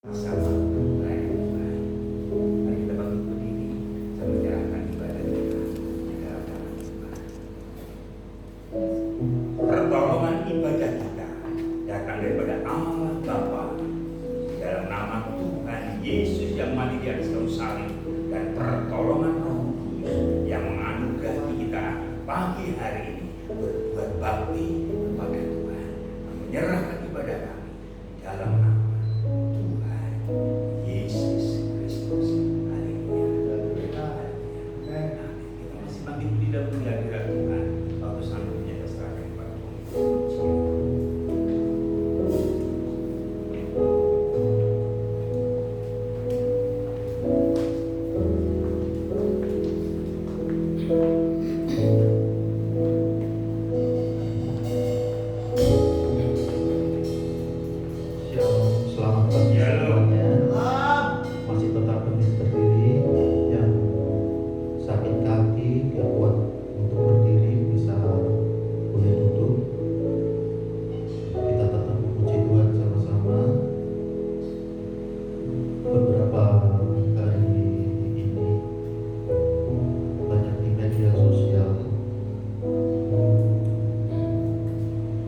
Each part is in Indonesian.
Bersama melayani Tuhan. Mari kita bangkit berdiri dan menjalankan ibadah kita di dalam nama Tuhan. Pertolongan ibadah kita datang daripada Allah Bapa di dalam nama Tuhan Yesus yang mati di atas kayu salib, dan pertolongan Roh Kudus yang menganugerahi kita pagi hari ini berbuat bakti kepada Tuhan, menyerahkan ibadah kami di dalam nama Tuhan Yesus Kristus. Haleluya. Amin. Kita masih bangkit di dalam hadirat Tuhan. Waktu selanjutnya kita serahkan kepada Tuhan. Selamat pagi semuanya. Masih tetap berdiri, yang sakit kaki gak kuat untuk berdiri bisa boleh duduk. Kita tetap memuji Tuhan sama-sama. Beberapa hari ini banyak di media sosial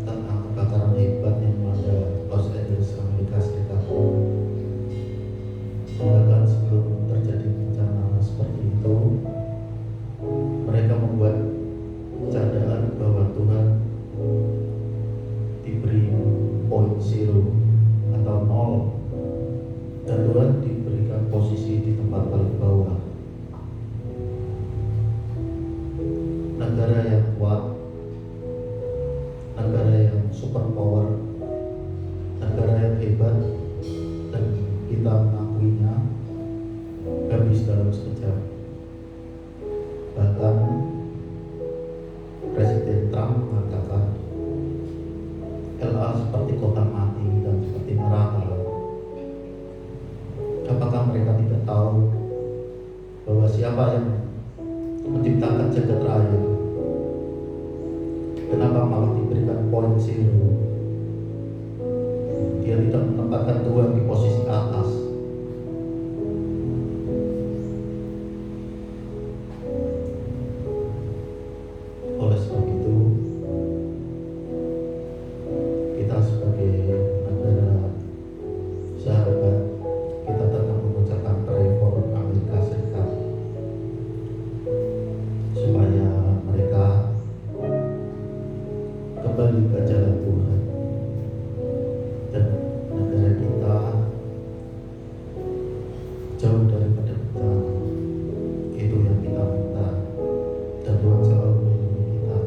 tentang kebakaran hebat yang melanda Los Angeles, Amerika Serikat. Bahkan sebelum terjadi bencana seperti itu, mereka membuat candaan bahwa Tuhan diberi point zero atau nol, dan Tuhan diberikan posisi di tempat paling bawah. Negara yang kuat, negara yang super power, negara yang hebat, dan kita mengakuinya, habis dalam sekejap. Bahkan Presiden Trump mengatakan LA seperti kota mati dan seperti neraka. Apakah mereka tidak tahu bahwa siapa yang menciptakan jagat raya? Kenapa malah diberikan poin zero? Dia tidak menempatkan Tuhan di posisi atas. Oleh sebab itu, kita sebagai negara sahabat, kita tetap mengucapkan pray for Amerika Serikat supaya mereka kembali ke jalan Tuhan, dan negara kita jauh daripada bencana. Itu yang kita minta, dan Tuhan selalu melindungi kita.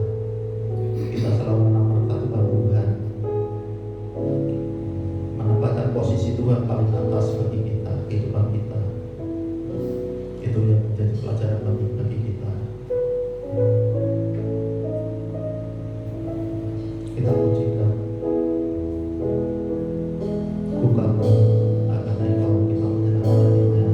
Kita selalu menempatkan Tuhan, menempatkan posisi Tuhan paling atas bagi kita, kehidupan kita. Itu yang menjadi pelajaran bagi kita. Kita pujikan bukamu akan engkau, kita menyerahkan hatinya.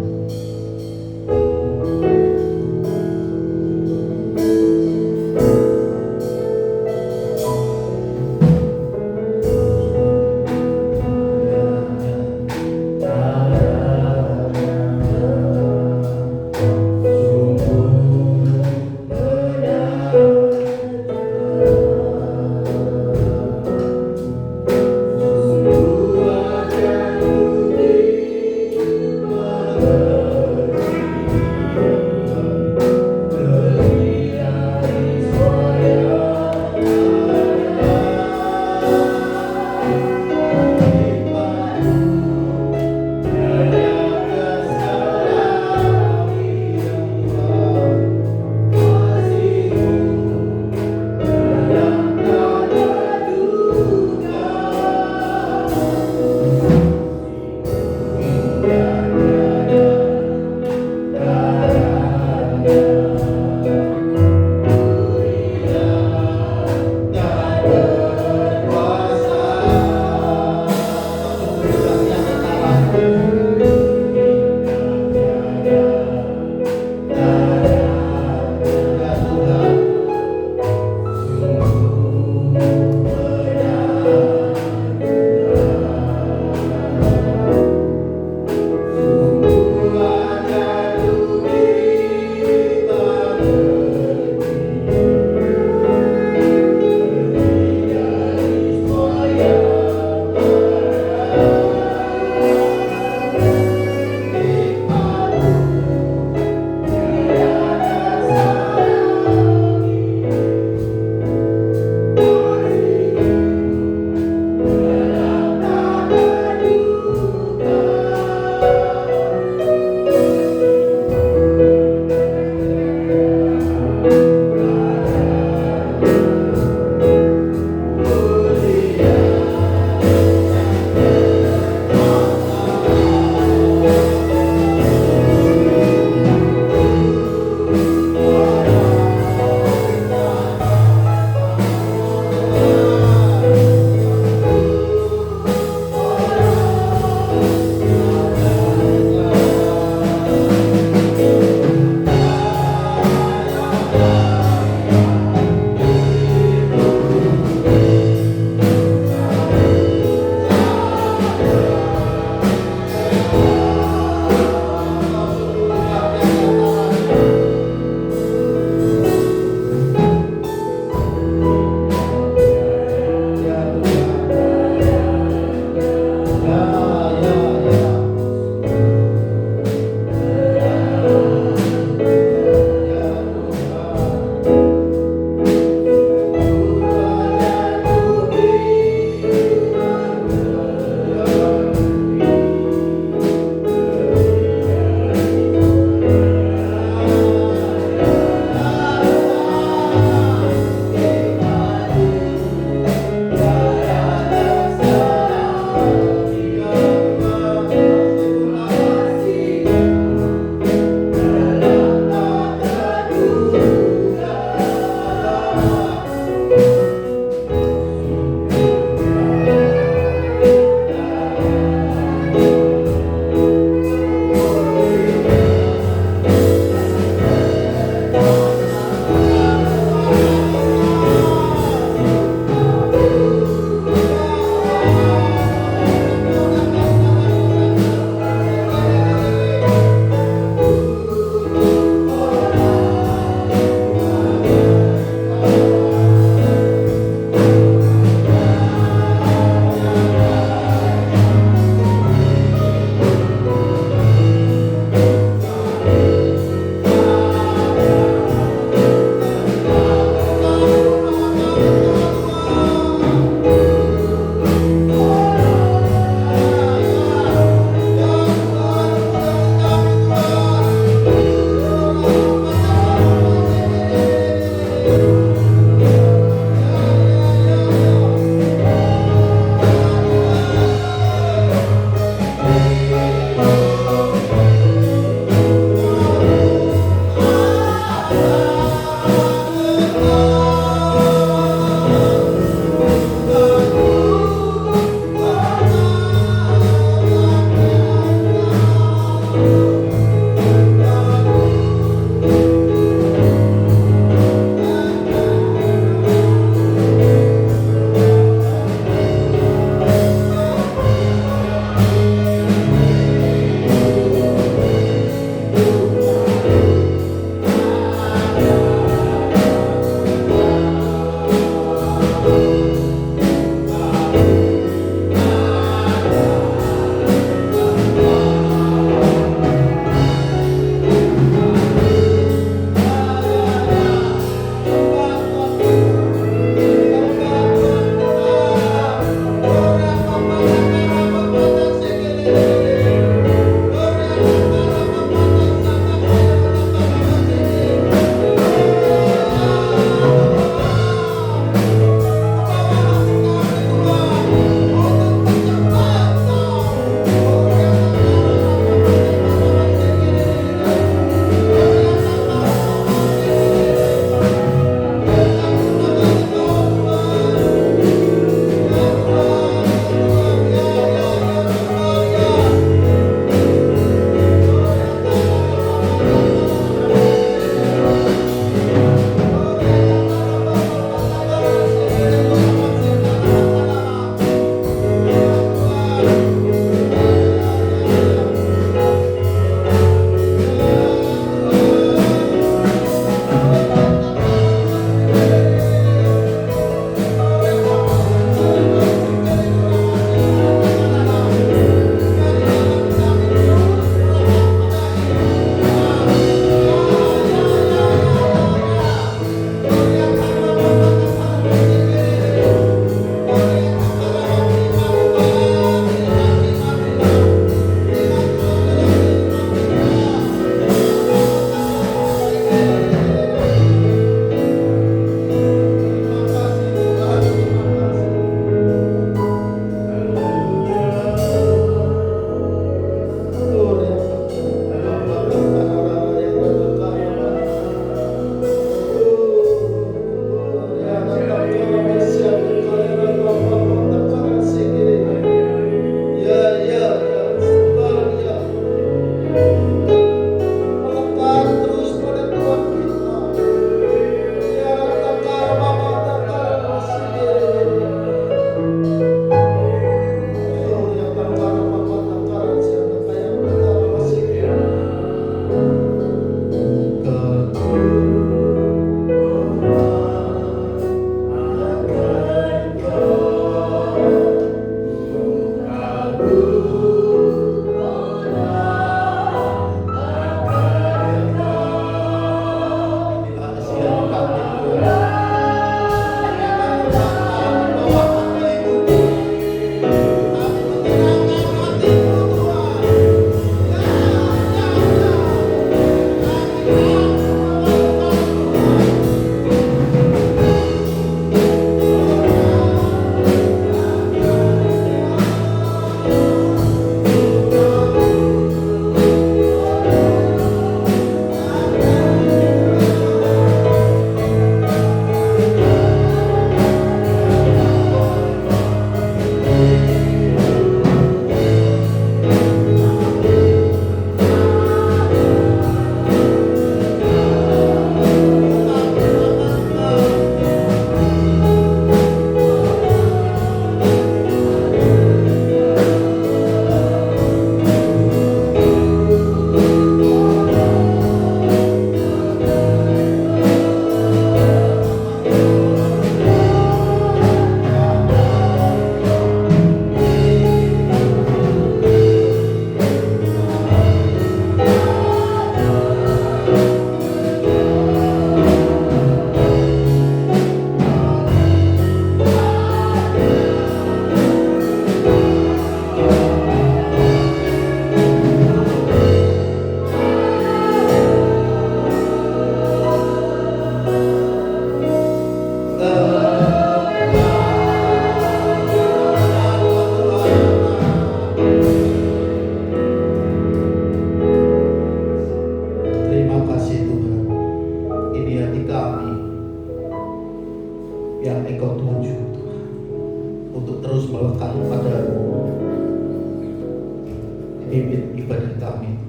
pimpin ibadah kami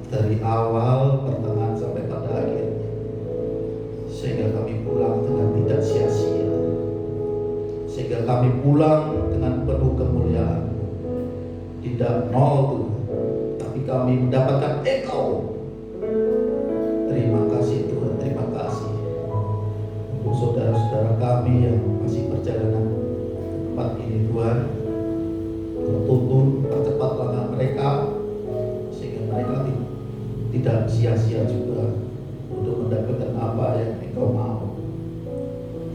dari awal, pertengahan sampai pada akhirnya, sehingga kami pulang dengan tidak sia-sia, sehingga kami pulang dengan penuh kemuliaan, tidak nol Tuhan, tapi kami mendapatkan Engkau. Terima kasih Tuhan, terima kasih untuk saudara-saudara kami yang masih perjalanan ke tempat ini Tuhan. Tuntun percepat langkah mereka sehingga mereka tidak sia-sia juga untuk mendapatkan apa yang Engkau mau.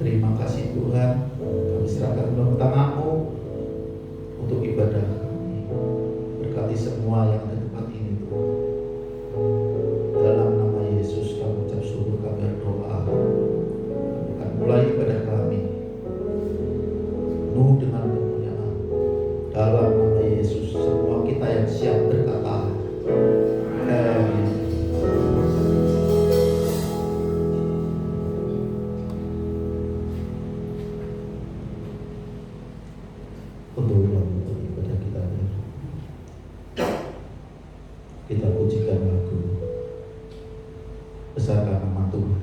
Terima kasih Tuhan, kami serahkan dalam tangan-Mu untuk ibadah kami. Berkati semua yang ada di tempat ini Tuhan. Dalam nama Yesus kami ucap syukur, kami berdoa. Kami akan mulai ibadah kami penuh dengan kemuliaan. Dalam nama Yesus, semua kita yang siap berkata, amin. Untuk ibadah kita, kita pujikan lagu besarkan nama Tuhan.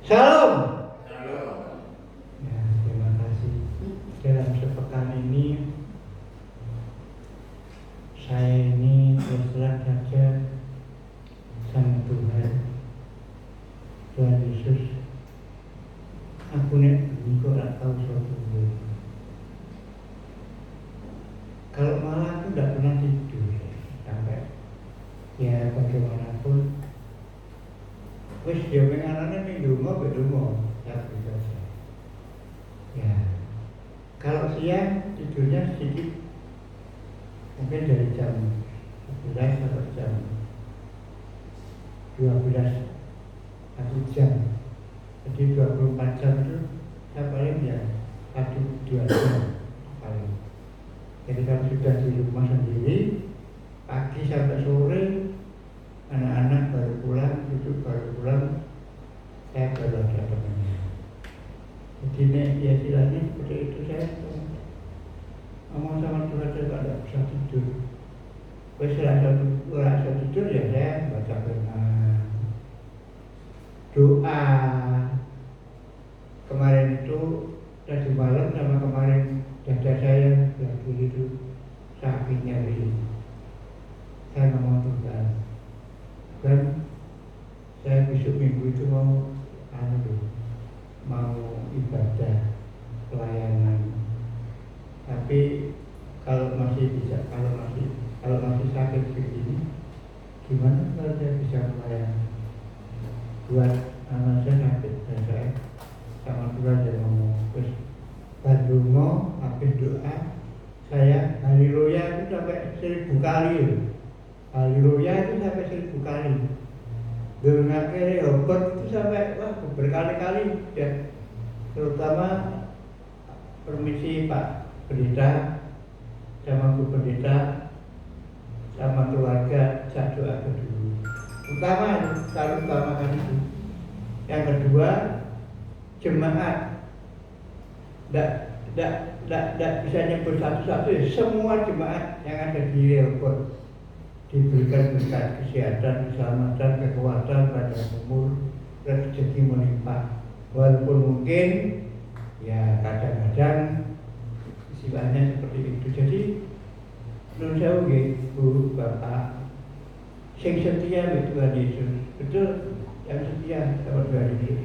Shalom. Ya, terima kasih. Dalam sepekan ini saya ini terus terang saja sama Tuhan Yesus. Aku nek engkau tak tahu suatu hal. Kalau malam aku tidak pernah tidur sampai ya bagaimanapun. Wes dia pengenannya nih dungo ya bisa. Ya, kalau siang tidurnya sedikit, mungkin dari jam 11 atau jam 12 1 jam. Jadi 24 jam itu saya paling ya 1-2 jam paling. Jadi kalau sudah di rumah sendiri, pagi sampai sore anak-anak baru pulang, cucu baru pulang, saya baru ada temannya. Jadi ya istilahnya seperti itu. Saya ngomong sama Tuhan, saya tidak bisa tidur. Setelah saya tidur ya saya baca firman, doa. Kemarin itu tadi malam sama kemarin dada saya lagi itu sakitnya ini. Saya ngomong Tuhan, dan saya besok minggu itu mau ibadah pelayanan. Tapi kalau masih sakit begini, gimana kalau saya bisa melayani? Buat anak saya sakit dan saya sama Tuhan saya ngomong, terus Bandungo habis doa saya haleluya itu sampai 1000 kali. Haleluya itu sampai 1000 kali. Dengan kiri obat itu sampai berkali-kali ya. Terutama permisi Pak Pendeta sama Bu Pendeta sama keluarga saya doakan dulu. Utama kan itu. Yang kedua, jemaat tidak bisa nyebut satu-satu ya. Semua jemaat yang ada di Relpon diberikan berkat kesehatan, keselamatan, kekuatan, pada umur, rezeki melimpah. Walaupun mungkin ya kadang-kadang istilahnya seperti itu. Jadi menurut saya Bu Bapak sing setia dengan Tuhan Yesus, betul yang setia sama Tuhan Yesus.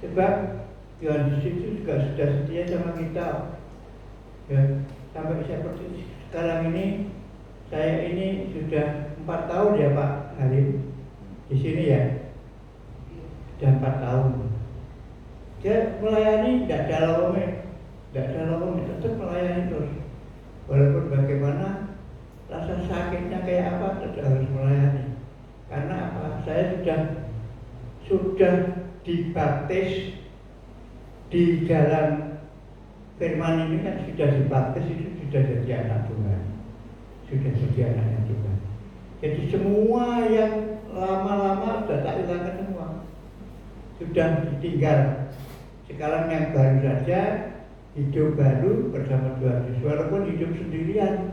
Sebab Tuhan Yesus itu juga sudah setia sama kita. Ya, sampai seperti sekarang ini. Saya ini sudah 4 tahun ya Pak Halim di sini ya, sudah 4 tahun. Dia melayani, tidak ada lowongan, tetap melayani terus. Walaupun bagaimana rasa sakitnya kayak apa, tetap harus melayani. Karena apa? Saya sudah dibaptis di dalam firman ini kan sudah dibaptis, itu sudah jadi anak Tuhan. Sudah jadi anaknya Tuhan. Jadi semua yang lama-lama sudah tak hilangkan semua, sudah ditinggal. Sekarang yang baru saja hidup baru bersama Tuhan Yesus. Walaupun hidup sendirian,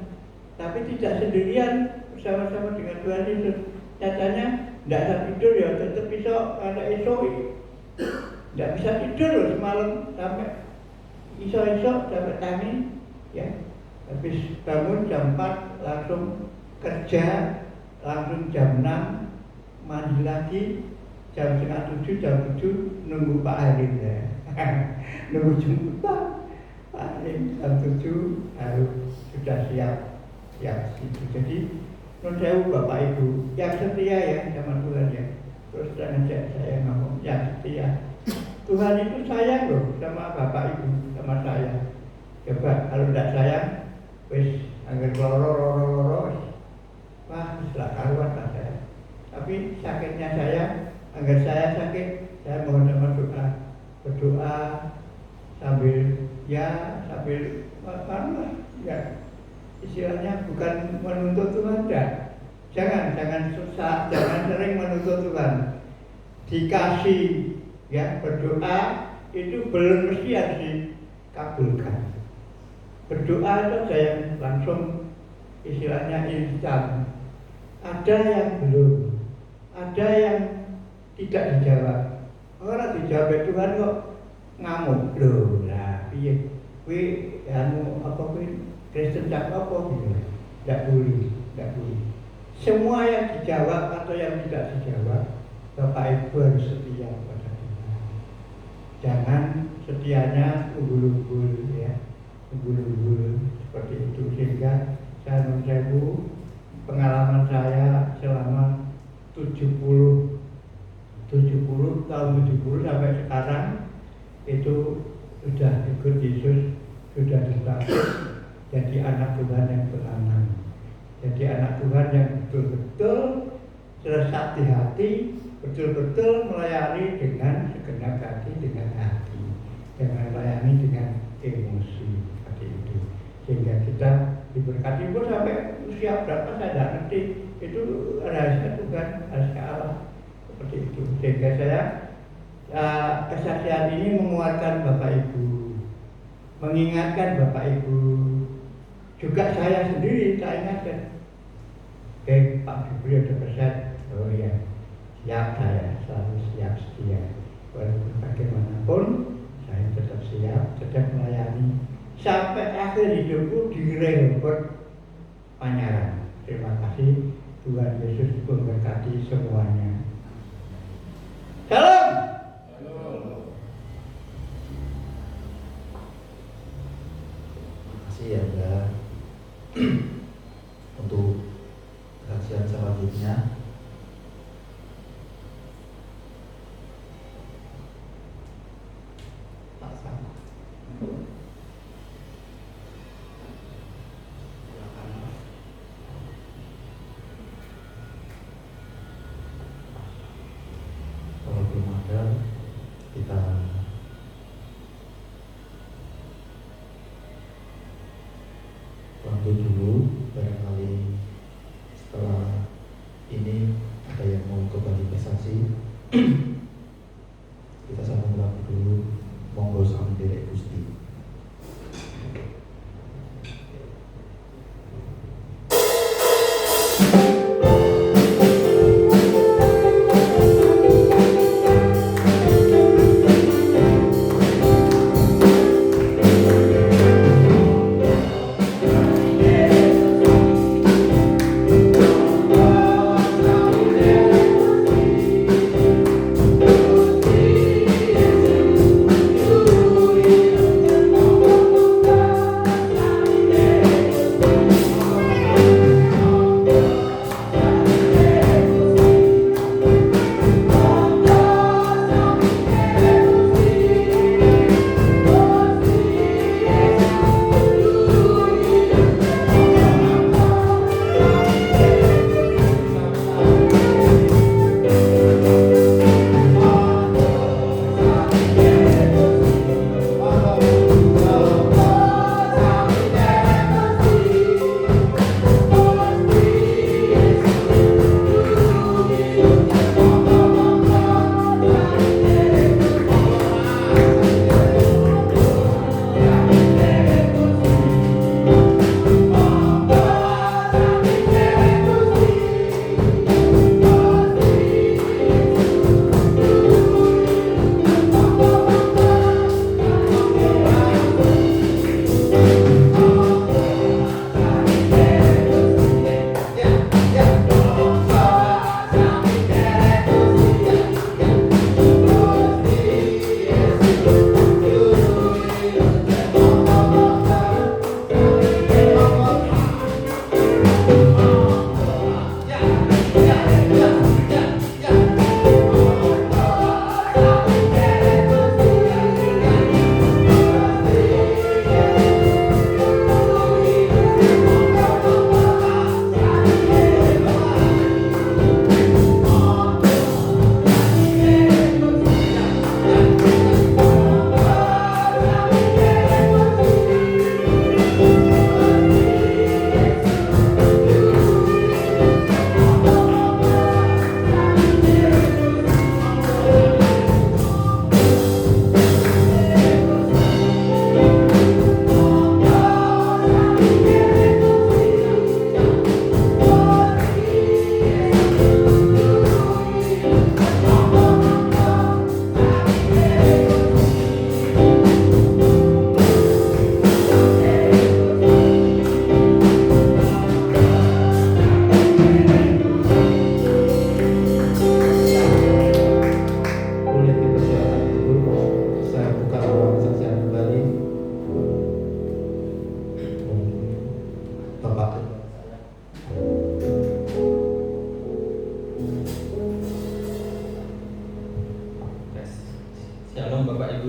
tapi tidak sendirian, bersama-sama dengan Tuhan Yesus. Nyatanya tidak bisa tidur ya, tetap bisa ada esok. Tidak bisa tidur loh semalam sampai esok sampai tani ya. Habis bangun jam 4 langsung kerja, langsung jam 6 mandi lagi, jam 6:30, jam 7 nunggu Pak Halim ya. Nunggu jemputan Pak Halim jam 7 harus sudah siap situ. Jadi menurut saya Bapak Ibu yang setia ya sama Tuhan ya. Terus saya ngomong yang setia. Tuhan itu sayang loh sama Bapak Ibu, sama saya. Coba kalau tidak sayang, wis angger loro, wah setelah karuan lah saya. Tapi sakitnya saya, agar saya sakit, saya mohon sama berdoa sambil ya istilahnya bukan menuntut Tuhan ya. Jangan susah, jangan sering menuntut Tuhan. Dikasih ya berdoa itu belum mesti harus dikabulkan. Berdoa saja yang langsung istilahnya instan. Ada yang belum, ada yang tidak dijawab. Ora dijawab Tuhan kok ngamuk lho. Lah piye? Kuwi anu apa kuwi Kristen cak apa gitu. Tidak boleh. Semua yang dijawab atau yang tidak dijawab, Bapak Ibu harus setia pada Tuhan. Jangan setianya unggul-unggul ya, unggul-unggul seperti itu. Sehingga saya menurut pengalaman saya selama 70 tahun 70 sampai sekarang itu sudah ikut Yesus, sudah ditabur jadi anak Tuhan yang beranak, jadi anak Tuhan yang betul-betul tersat di hati, betul-betul melayani dengan segenap hati, dengan hati, jangan melayani dengan emosi seperti itu. Sehingga kita diberkati pun sampai usia berapa saya tidak ngerti, itu rahasia Tuhan, rahasia Allah seperti itu. Sehingga saya kesaksian ini menguatkan Bapak Ibu, mengingatkan Bapak Ibu, juga saya sendiri tak ingatkan. Oke, Pak Febri ada pesan, oh ya, siap, saya selalu siap setia. Walaupun bagaimanapun saya tetap siap, tetap melayani sampai akhir hidupku di Rehoboth Panyaran. Terima kasih, Tuhan Yesus memberkati semuanya. Salam. Terima kasih ya Mbak. Untuk kajian selanjutnya tak sama. Kalau belum ada, kita bantu dulu. Barangkali setelah ini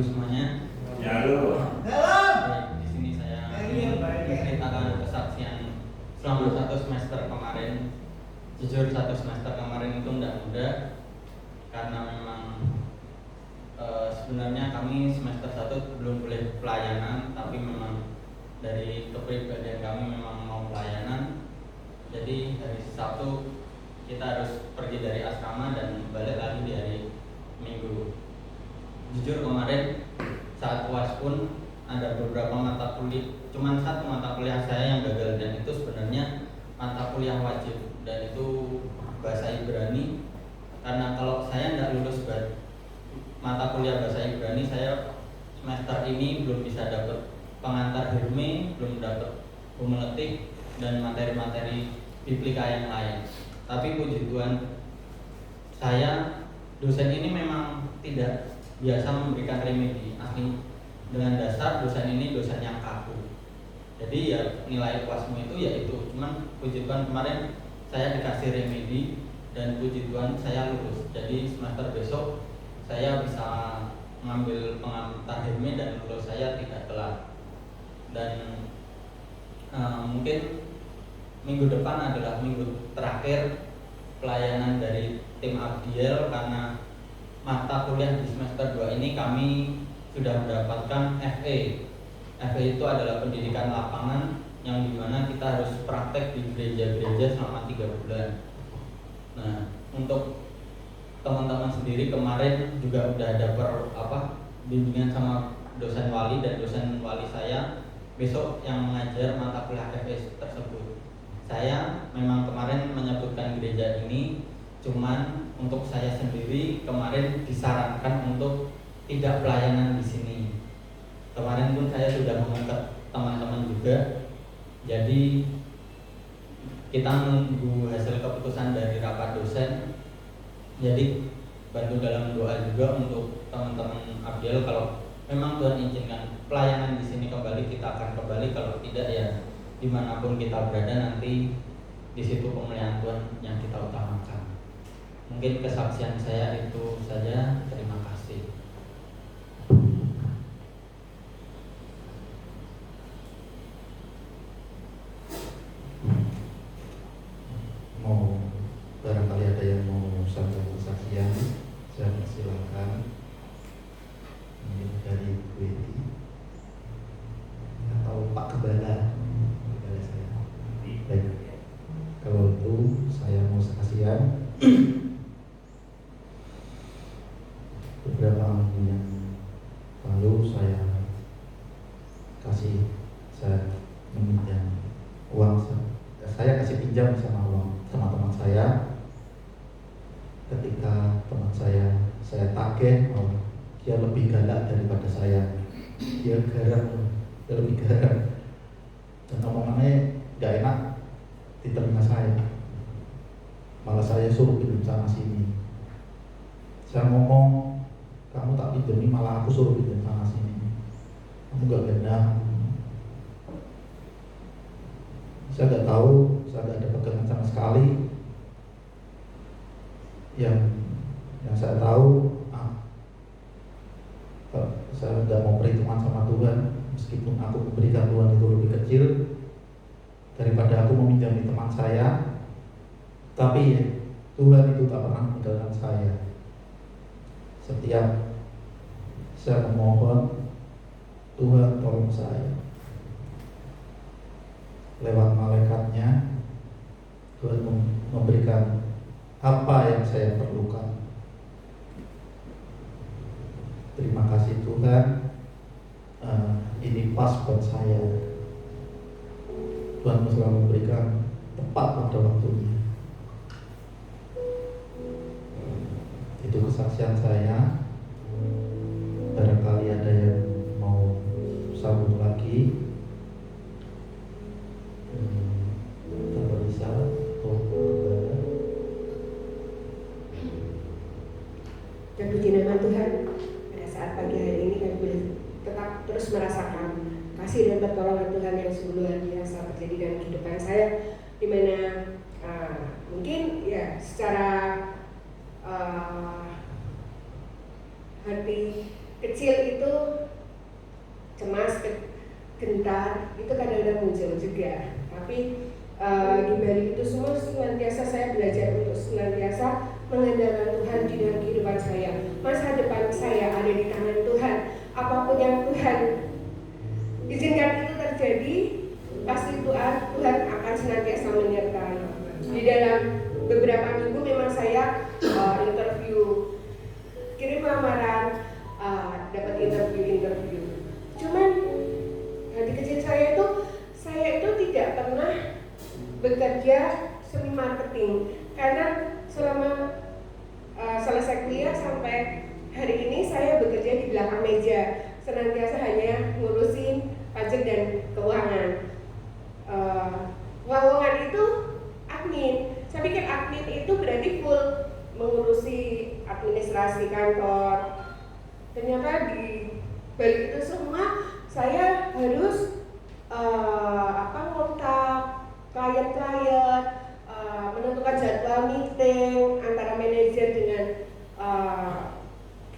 semuanya. Ya lu. Di sini saya menceritakan kesaksian selama 1 semester kemarin. Jujur 1 semester kemarin itu tidak mudah karena memang sebenarnya kami semester 1 belum boleh pelayanan, tapi memang dari kepribadian kami memang mau pelayanan. Jadi hari Sabtu kita harus pergi dari asrama dan balik lagi di hari Minggu. Jujur kemarin saat UAS pun ada beberapa mata kuliah, cuman 1 mata kuliah saya yang gagal, dan itu sebenarnya mata kuliah wajib, dan itu bahasa Ibrani. Karena kalau saya tidak lulus mata kuliah bahasa Ibrani, saya semester ini belum bisa dapat pengantar Herme, belum dapat homiletik dan materi-materi biblika yang lain. Tapi puji Tuhan, saya dosen ini memang tidak biasa memberikan remedi asli. Dengan dasar dosen ini dosen yang kaku. Jadi ya nilai UASmu itu ya itu. Cuman puji Tuhan kemarin saya dikasih remedi dan puji Tuhan saya lulus. Jadi semester besok saya bisa mengambil pengantar Herme dan lulus saya tidak telat. Dan mungkin minggu depan adalah minggu terakhir pelayanan dari tim Abdiel, karena mata kuliah di semester 2 ini kami sudah mendapatkan FE. FE itu adalah pendidikan lapangan yang dimana kita harus praktek di gereja-gereja selama 3 bulan. Nah, untuk teman-teman sendiri kemarin juga udah ada bimbingan sama dosen wali, dan dosen wali saya besok yang mengajar mata kuliah FE tersebut. Saya memang kemarin menyebutkan gereja ini, cuman untuk saya sendiri kemarin disarankan untuk tidak pelayanan di sini. Kemarin pun saya sudah mengangkat teman-teman juga. Jadi kita menunggu hasil keputusan dari rapat dosen. Jadi bantu dalam doa juga untuk teman-teman Abdiel, kalau memang Tuhan izinkan pelayanan di sini kembali, kita akan kembali. Kalau tidak ya dimanapun kita berada nanti di situ pemulihan Tuhan yang kita utamakan. Mungkin kesaksian saya itu saja. Terima kasih. Mau barangkali ada yang mau sampaikan kesaksian, saya persilakan. Mungkin dari Bu Edi atau Pak Kebala saya. Baik. Kalau itu saya mau kesaksian. Beberapa minggu yang lalu saya meminjam uang, saya kasih pinjam sama teman saya. Ketika teman saya tagih, dia lebih galak daripada saya. Dia lebih garang, dan omongannya gak enak di telinga saya. Malah saya suruh pinjam sana sini. Saya ngomong, kamu tak pinjami, malah aku suruh pinjam sana sini. Kamu gak gendang. Saya gak tahu, saya gak ada pegangan sama sekali. Yang saya tahu, saya gak mau perhitungan sama Tuhan. Meskipun aku memberikan Tuhan itu lebih kecil daripada aku meminjami teman saya, tapi Tuhan itu tak pernah meninggalkan saya. Setiap saya memohon, Tuhan tolong saya. Lewat malaikatnya, Tuhan memberikan apa yang saya perlukan. Terima kasih Tuhan. Ini pas buat saya. Tuhan selalu memberikan tepat pada waktunya. Itu kesaksian saya. Barangkali ada yang mau sambung lagi. Bisa atau kembali. Dan puji nama Tuhan, pada saat pagi hari ini kami boleh tetap terus merasakan kasih dan pertolongan Tuhan yang sungguh luar biasa terjadi dalam kehidupan saya, di mana mungkin ya secara hati kecil itu cemas, gentar, itu kadang-kadang muncul juga. Tapi di balik itu semua senantiasa saya belajar untuk senantiasa mengandalkan Tuhan di dalam kehidupan saya. Masa depan saya ada di tangan Tuhan. Apapun yang Tuhan izinkan itu terjadi, pasti Tuhan akan senantiasa menyertai. Di dalam beberapa minggu memang saya interview, kirim lamaran, dapat interview. Cuman di kecil saya itu tidak pernah bekerja semi marketing, karena selama selesai kuliah sampai hari ini saya bekerja di belakang meja, senantiasa hanya ngurusin pajak dan keuangan. Lowongan itu admin. Saya pikir admin itu berarti full mengurusi administrasi kantor. Ternyata di balik itu semua saya harus kontak klien-klien, menentukan jadwal meeting antara manajer dengan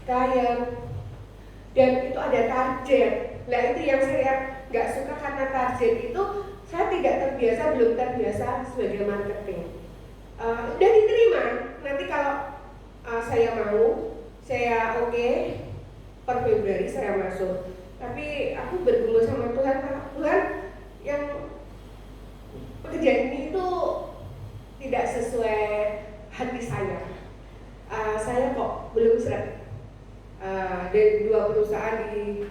klien, dan itu ada target. Nah itu yang saya nggak suka, karena target itu saya belum terbiasa sebagai marketing. Udah diterima, nanti kalau saya mau, saya oke, per Februari saya masuk. Tapi aku bergumul sama Tuhan, Tuhan yang pekerjaan ini itu tidak sesuai hati saya. Saya kok belum seret. Dari 2 perusahaan di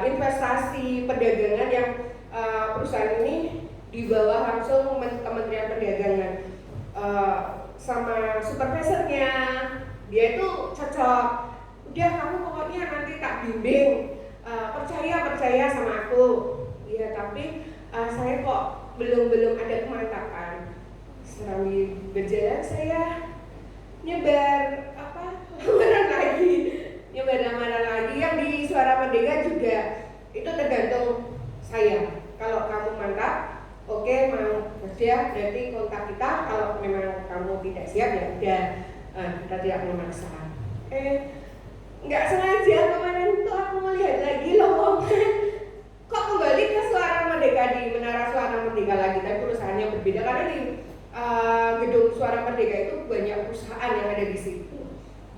investasi perdagangan yang perusahaan ini di bawah langsung Kementerian Perdagangan, sama supervisornya dia itu cocok. Udah, kamu pokoknya nanti tak bimbing, percaya sama aku. Ya, tapi saya kok belum ada kemantapan. Setelah berjalan saya nyebar lamaran lagi yang di Suara Merdeka juga. Itu tergantung saya. Kalau kamu mantap, oke, mau kerja, berarti kontak kita. Kalau memang kamu tidak siap, ya udah, kita tidak memaksa. Nggak sengaja kemarin itu aku melihat lagi lowongan kok kembali ke Suara Merdeka, di Menara Suara Merdeka lagi, tapi perusahaannya berbeda, karena di gedung Suara Merdeka itu banyak perusahaan yang ada di situ.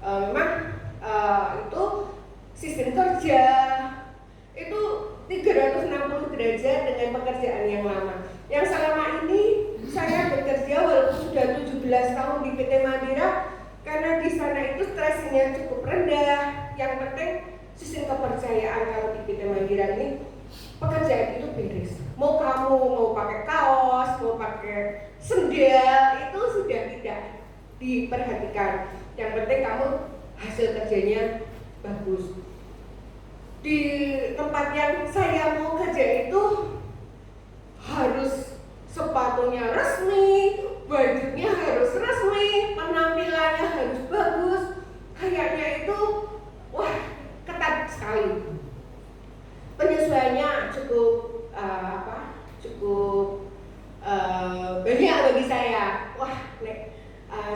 Memang itu sistem kerja itu 360 derajat dengan pekerjaan yang lama. Yang selama ini saya bekerja walaupun sudah 17 tahun di PT Mandira, karena di sana itu stresnya cukup rendah. Yang penting sistem kepercayaan kalau di PT Mandira ini pekerjaan itu beres. Mau kamu mau pakai kaos, mau pakai sendal, itu sudah tidak diperhatikan. Yang penting kamu hasil kerjanya bagus. Di tempat yang saya mau kerja itu harus sepatunya resmi, bajunya harus resmi, penampilannya harus bagus. Kayaknya itu ketat sekali. Penyesuaiannya cukup banyak bagi saya.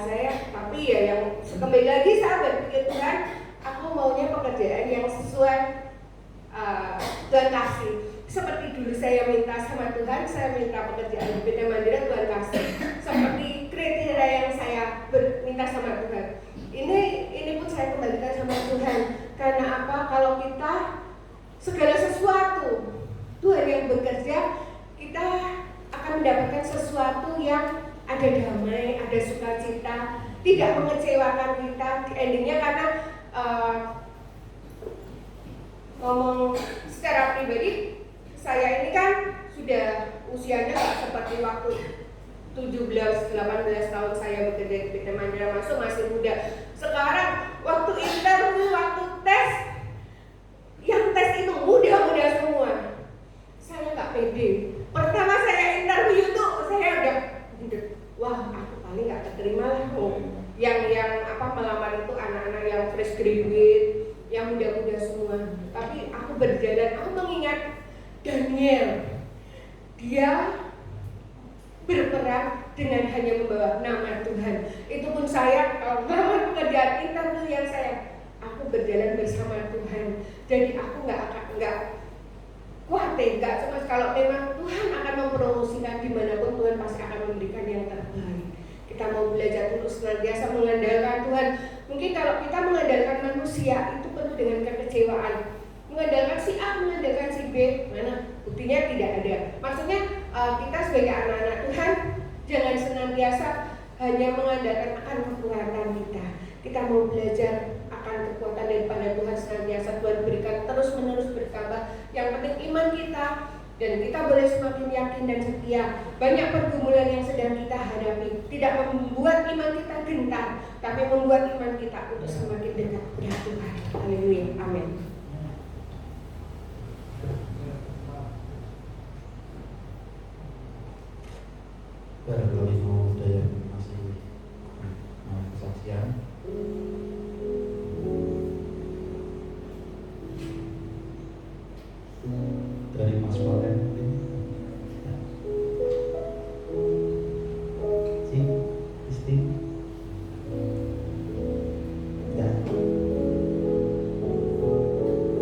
Saya, tapi ya yang kembali lagi saya berpikir, Tuhan, aku maunya pekerjaan yang sesuai Tuhan kasih. Seperti dulu saya minta sama Tuhan, saya minta pekerjaan di PT Mandira, Tuhan kasih. Seperti kriteria yang saya minta sama Tuhan. Ini pun saya kembalikan sama Tuhan. Karena apa? Kalau kita segala sesuatu Tuhan yang bekerja, kita akan mendapatkan sesuatu yang ada damai, ada sukacita, tidak mengecewakan kita di endingnya. Karena ngomong secara pribadi, saya ini kan sudah usianya nggak seperti waktu 17-18 tahun saya bekerja di PT Mandira masuk, masih muda. Sekarang waktu interview, waktu tes, yang tes itu muda-muda semua. Saya nggak pede. Pertama saya interview tuh saya udah, wah aku paling nggak keterima lah. Yang melamar itu anak-anak yang fresh graduate, yang muda-muda semua. Tapi aku berjalan, aku mengingat Daniel. Dia berperang dengan hanya membawa nama Tuhan. Itu pun saya kalau melamar pekerjaan interview yang saya aku berjalan bersama Tuhan. Jadi aku nggak khawatir, nggak cemas kalau memang Tuhan akan mempromosikan dimanapun Tuhan pasti akan memberikan yang terbaik. Kita mau belajar untuk senantiasa mengandalkan Tuhan. Mungkin kalau kita mengandalkan manusia itu penuh dengan kekecewaan. Mengandalkan si A, mengandalkan si B, mana buktinya tidak ada. Maksudnya kita sebagai anak-anak Tuhan jangan senantiasa hanya mengandalkan akan kekuatan kita. Kita mau belajar akan kekuatan daripada Tuhan senantiasa Tuhan berikan terus menerus bertambah. Yang penting iman kita, dan kita boleh semakin yakin dan setia. Banyak pergumulan yang sedang kita hadapi tidak membuat iman kita gentar, tapi membuat iman kita untuk semakin dekat kepada Tuhan. Haleluya, amin. Barangkali mau ada yang masih mau kesaksian. Dari Mas Valen mungkin. Si Isti. Ya.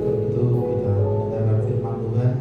Kalau gitu kita mendengarkan firman Tuhan.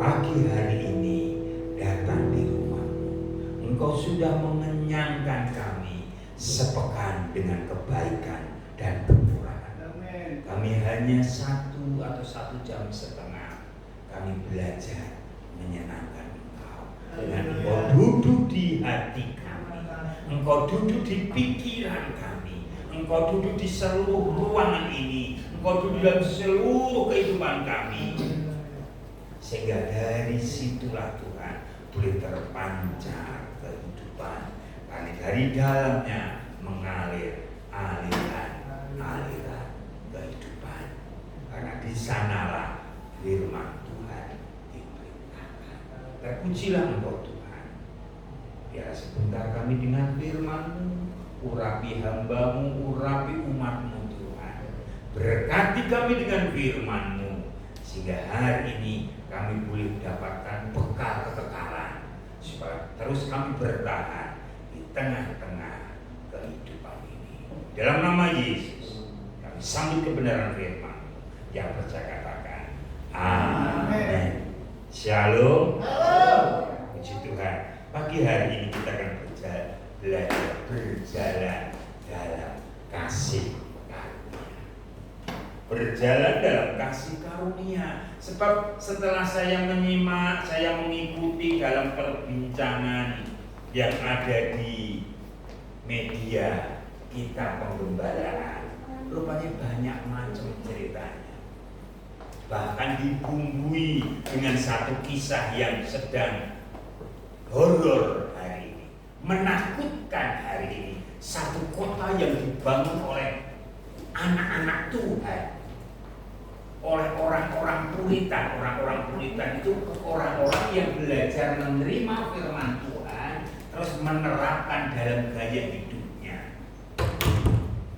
pagi hari ini datang di rumahmu. Engkau sudah mengenyangkan kami sepekan dengan kebaikan dan kemurahan. Kami hanya 1 atau 1,5 jam kami belajar menyenangkan Engkau. Dan Engkau duduk di hati kami, Engkau duduk di pikiran kami, Engkau duduk di seluruh ruangan ini, Engkau duduk dalam seluruh kehidupan kami. Sehingga dari situlah Tuhan boleh terpancar kehidupan, karena dari dalamnya mengalir aliran kehidupan. Karena di sanalah firman Tuhan diberitakan. Terpujilah Engkau Tuhan. Biar sebentar kami dengan firman-Mu, urapi hamba-Mu, urapi umat-Mu Tuhan. Berkati kami dengan firman-Mu, sehingga hari ini kami boleh mendapatkan bekal kekekalan, supaya terus kami bertahan di tengah-tengah kehidupan ini. Dalam nama Yesus kami sambut kebenaran firman. Yang percaya katakan amin. Shalom. Puji Tuhan. Pagi hari ini kita akan belajar berjalan dalam kasih karunia. Berjalan dalam kasih karunia. Sebab setelah saya menyimak, saya mengikuti dalam perbincangan yang ada di media kita penggembalaan, rupanya banyak macam ceritanya. Bahkan dibumbui dengan satu kisah yang sedang horor hari ini, menakutkan hari ini. Satu kota yang dibangun oleh anak-anak Tuhan, oleh orang-orang Puritan. Orang-orang Puritan itu orang-orang yang belajar menerima firman Tuhan, terus menerapkan dalam gaya hidupnya.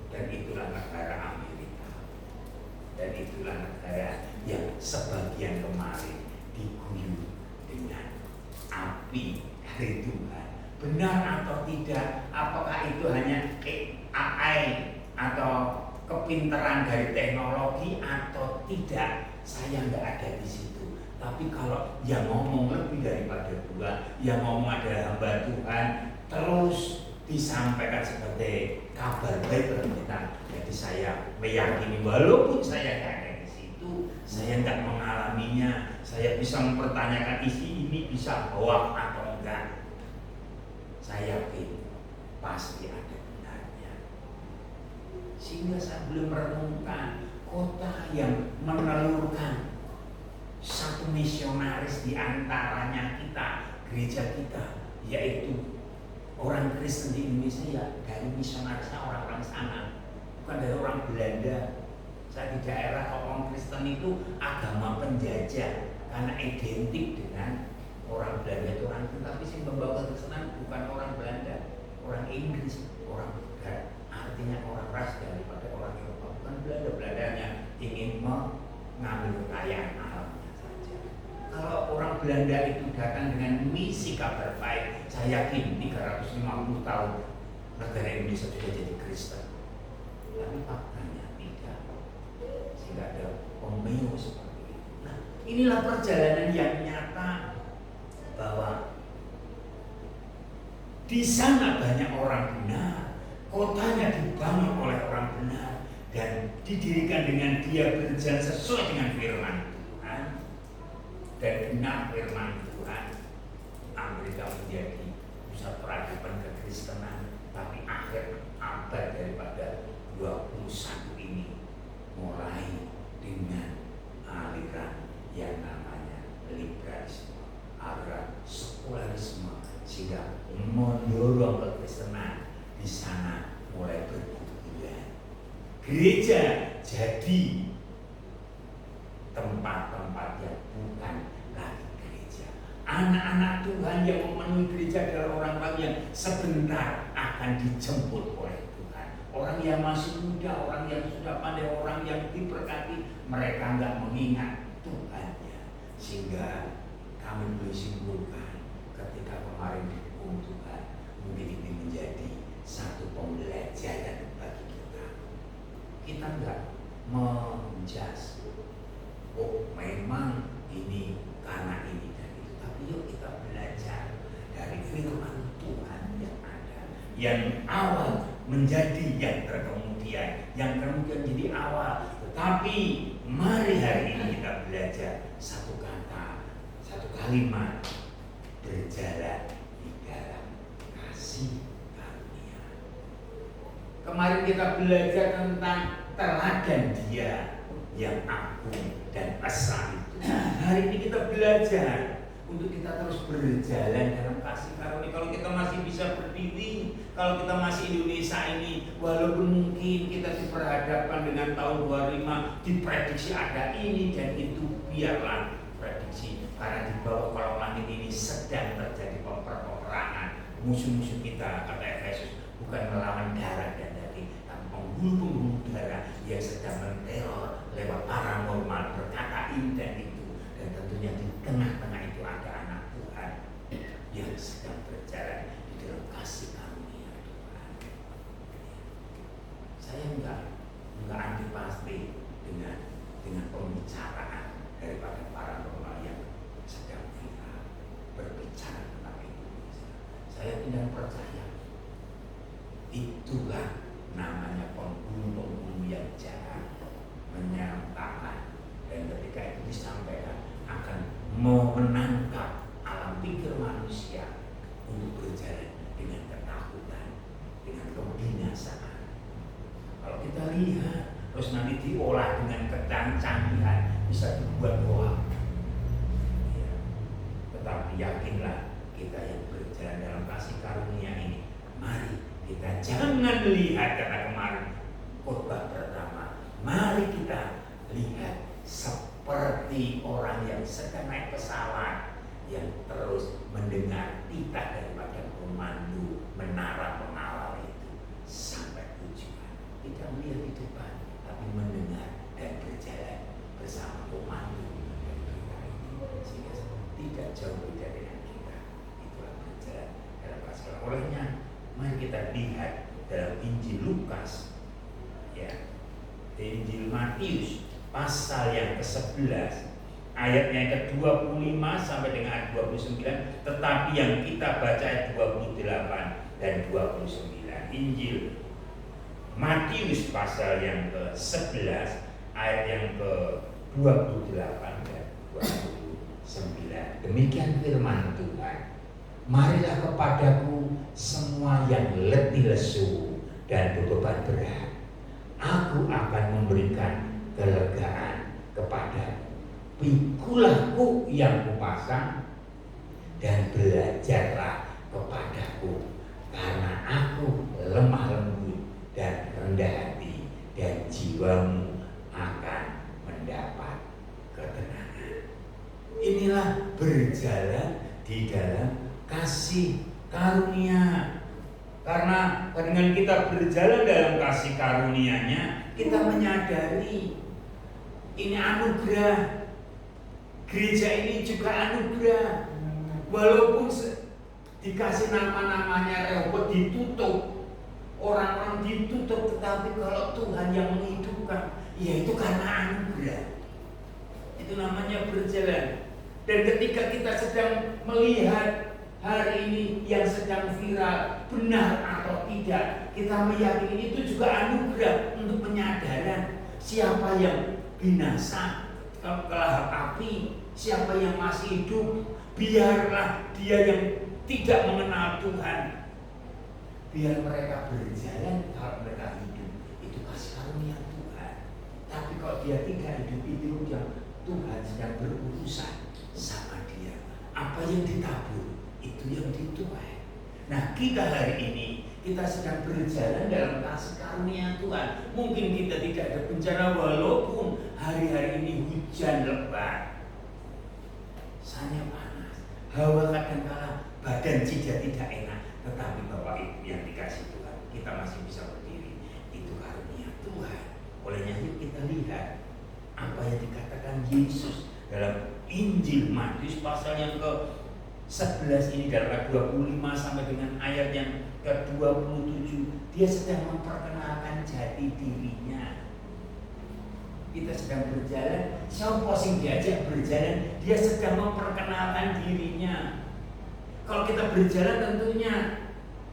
Dan itulah negara Amerika. Dan itulah negara yang sebagian kemarin diguyur dengan api dari Tuhan. Benar atau tidak? Apakah itu hanya AI atau kepintaran dari teknologi atau tidak? Saya nggak ada di situ. Tapi kalau yang ngomong lebih daripada 2, yang ngomong adalah hamba Tuhan, terus disampaikan sebagai kabar baik bagi kita. Jadi saya meyakini, walaupun saya nggak ada di situ, saya nggak mengalaminya, saya bisa mempertanyakan isi ini bisa hoax atau enggak. Saya yakin pasti ada benarnya. Sehingga saya belum merenungkan kota yang menelurkan satu misionaris di antaranya kita, gereja kita, yaitu orang Kristen di Indonesia, ya dari misionarisnya orang-orang sana, bukan dari orang Belanda. Saya di daerah orang Kristen itu agama penjajah karena identik dengan orang Belanda itu orang Kristen, tapi yang membawa kekristenan bukan orang Belanda, orang Inggris, orang Buddha, artinya orang ras daripada orang Eropa, bukan Belanda. Belandanya ingin mengambil kekayaan alamnya saja. Kalau orang Belanda itu datang dengan misi kabar baik, saya yakin 350 tahun negara Indonesia sudah jadi Kristen. Tapi faktanya tidak, sehingga ada pemeo seperti itu. Nah, inilah perjalanan yang nyata bahwa di sana banyak orang benar, kotanya dibangun oleh orang benar dan didirikan dengan dia berjalan sesuai dengan firman Tuhan dan benar firman Tuhan. Amerika menjadi pusat peradaban kekristenan, tapi akhir abad daripada 21 ini mulai dengan aliran yang namanya liberalisme, aliran sekularisme, sehingga mendorong kekristenan di sana mulai berguguran. Gereja jadi tempat-tempat yang bukan lagi gereja. Anak-anak Tuhan yang memenuhi gereja adalah orang-orang yang sebentar akan dijemput oleh Tuhan. Orang yang masih muda, orang yang sudah pandai, orang yang diberkati, mereka nggak mengingat Tuhannya. Sehingga kami boleh simpulkan ketika kemarin dihukum Tuhan, mungkin ini menjadi satu pembelajaran bagi kita. Kita nggak menjas, oh memang ini karena ini. yang awal menjadi yang terkemudian, yang kemudian jadi awal. Tetapi mari hari ini kita belajar satu kata, satu kalimat, berjalan di dalam kasih karunia. Kemarin kita belajar tentang teladan Dia yang agung dan esa itu. Hari ini kita belajar untuk kita terus berjalan dalam kasih karunia. Kalau kita masih bisa berdiri, kalau kita masih Indonesia ini, walaupun mungkin kita diperhadapkan dengan tahun 25, diprediksi ada ini dan itu, biarlah prediksi. Karena di bawah kolong langit ini sedang terjadi peperangan. Musuh-musuh kita, kata Efesus, bukan melawan darah dan daging, tapi penghulu-penghulu darah yang sedang menteror lewat paranormal, berkata ini dan itu. Dan tentunya di tengah-tengah itu ada anak Tuhan yang sedang berjalan di dalam kasih karunia Tuhan. Saya enggak antipati dengan pembicaraan daripada paranormal yang sedang viral berbicara tentang Indonesia. Saya tidak percaya. Itulah namanya penghulu-penghulu yang jahat, menyeramkan, dan ketika itu disampaikan akan menangkap alam pikir manusia untuk berjalan dengan ketakutan, dengan kebinasaan. Kalau kita lihat terus nanti diolah dengan kecanggihan, bisa dibuat hoax. Ya. Tetapi yakinlah kita yang berjalan dalam kasih karunia ini, mari kita jangan lihat kata kemarin khotbah pertama, mari kita lihat seperti orang yang sedang naik pesawat yang terus mendengar titah daripada pemandu menara pengawal itu sampai tujuan. Tidak melihat di depan, tapi mendengar dan berjalan bersama pemandu dan kita ini, sehingga tidak jauh beda dengan kita. Itulah berjalan dalam kasih. Olehnya, mari kita lihat dalam Injil Lukas, ya, Injil Matius pasal yang ke-11 ayat yang ke-25 sampai dengan ayat 29, tetapi yang kita baca ayat 28 dan 29. Injil Matius pasal yang ke-11 ayat yang ke-28 dan 29. Demikian firman Tuhan. Marilah kepadaku semua yang letih lesu dan beban berat, aku akan memberikan kelegaan kepadamu. Pikulah kuk yang kupasang dan belajarlah kepadaku, karena aku lemah lembut dan rendah hati, dan jiwamu akan mendapat ketenangan. Inilah berjalan di dalam kasih karunia. Karena dengan kita berjalan dalam kasih karunia-Nya, kita menyadari ini anugerah. Gereja ini juga anugerah. Walaupun dikasih nama-namanya repot, ditutup, orang-orang ditutup, tetapi kalau Tuhan yang menghidupkan, ya itu karena anugerah. Itu namanya berjalan. Dan ketika kita sedang melihat hari ini yang sedang viral, benar atau tidak, kita meyakini itu juga anugerah untuk penyadaran siapa yang binasa ke lahar api, siapa yang masih hidup. Biarlah dia yang tidak mengenal Tuhan, biar mereka berjalan. Kalau mereka hidup, itu kasih karunia Tuhan. Tapi kalau dia tidak hidup, itu yang Tuhan sedang berurusan sama dia. Apa yang ditabur, itu yang dituai. Nah, kita hari ini kita sedang berjalan dalam kasih karunia Tuhan. Mungkin kita tidak ada bencana, walaupun hari-hari ini hujan lebat, sangat panas, hawa kadang-kala badan tidak enak, tetapi Bapak Ibu yang dikasih Tuhan, kita masih bisa berdiri. Itu karunia Tuhan. Olehnya yuk kita lihat apa yang dikatakan Yesus dalam Injil Matius pasal yang ke-11 ini, dari ayat 25 sampai dengan ayat yang ke-27. Dia sedang memperkenalkan jati dirinya. Kita sedang berjalan, siapa sing diajak berjalan, dia sedang memperkenalkan dirinya. Kalau kita berjalan tentunya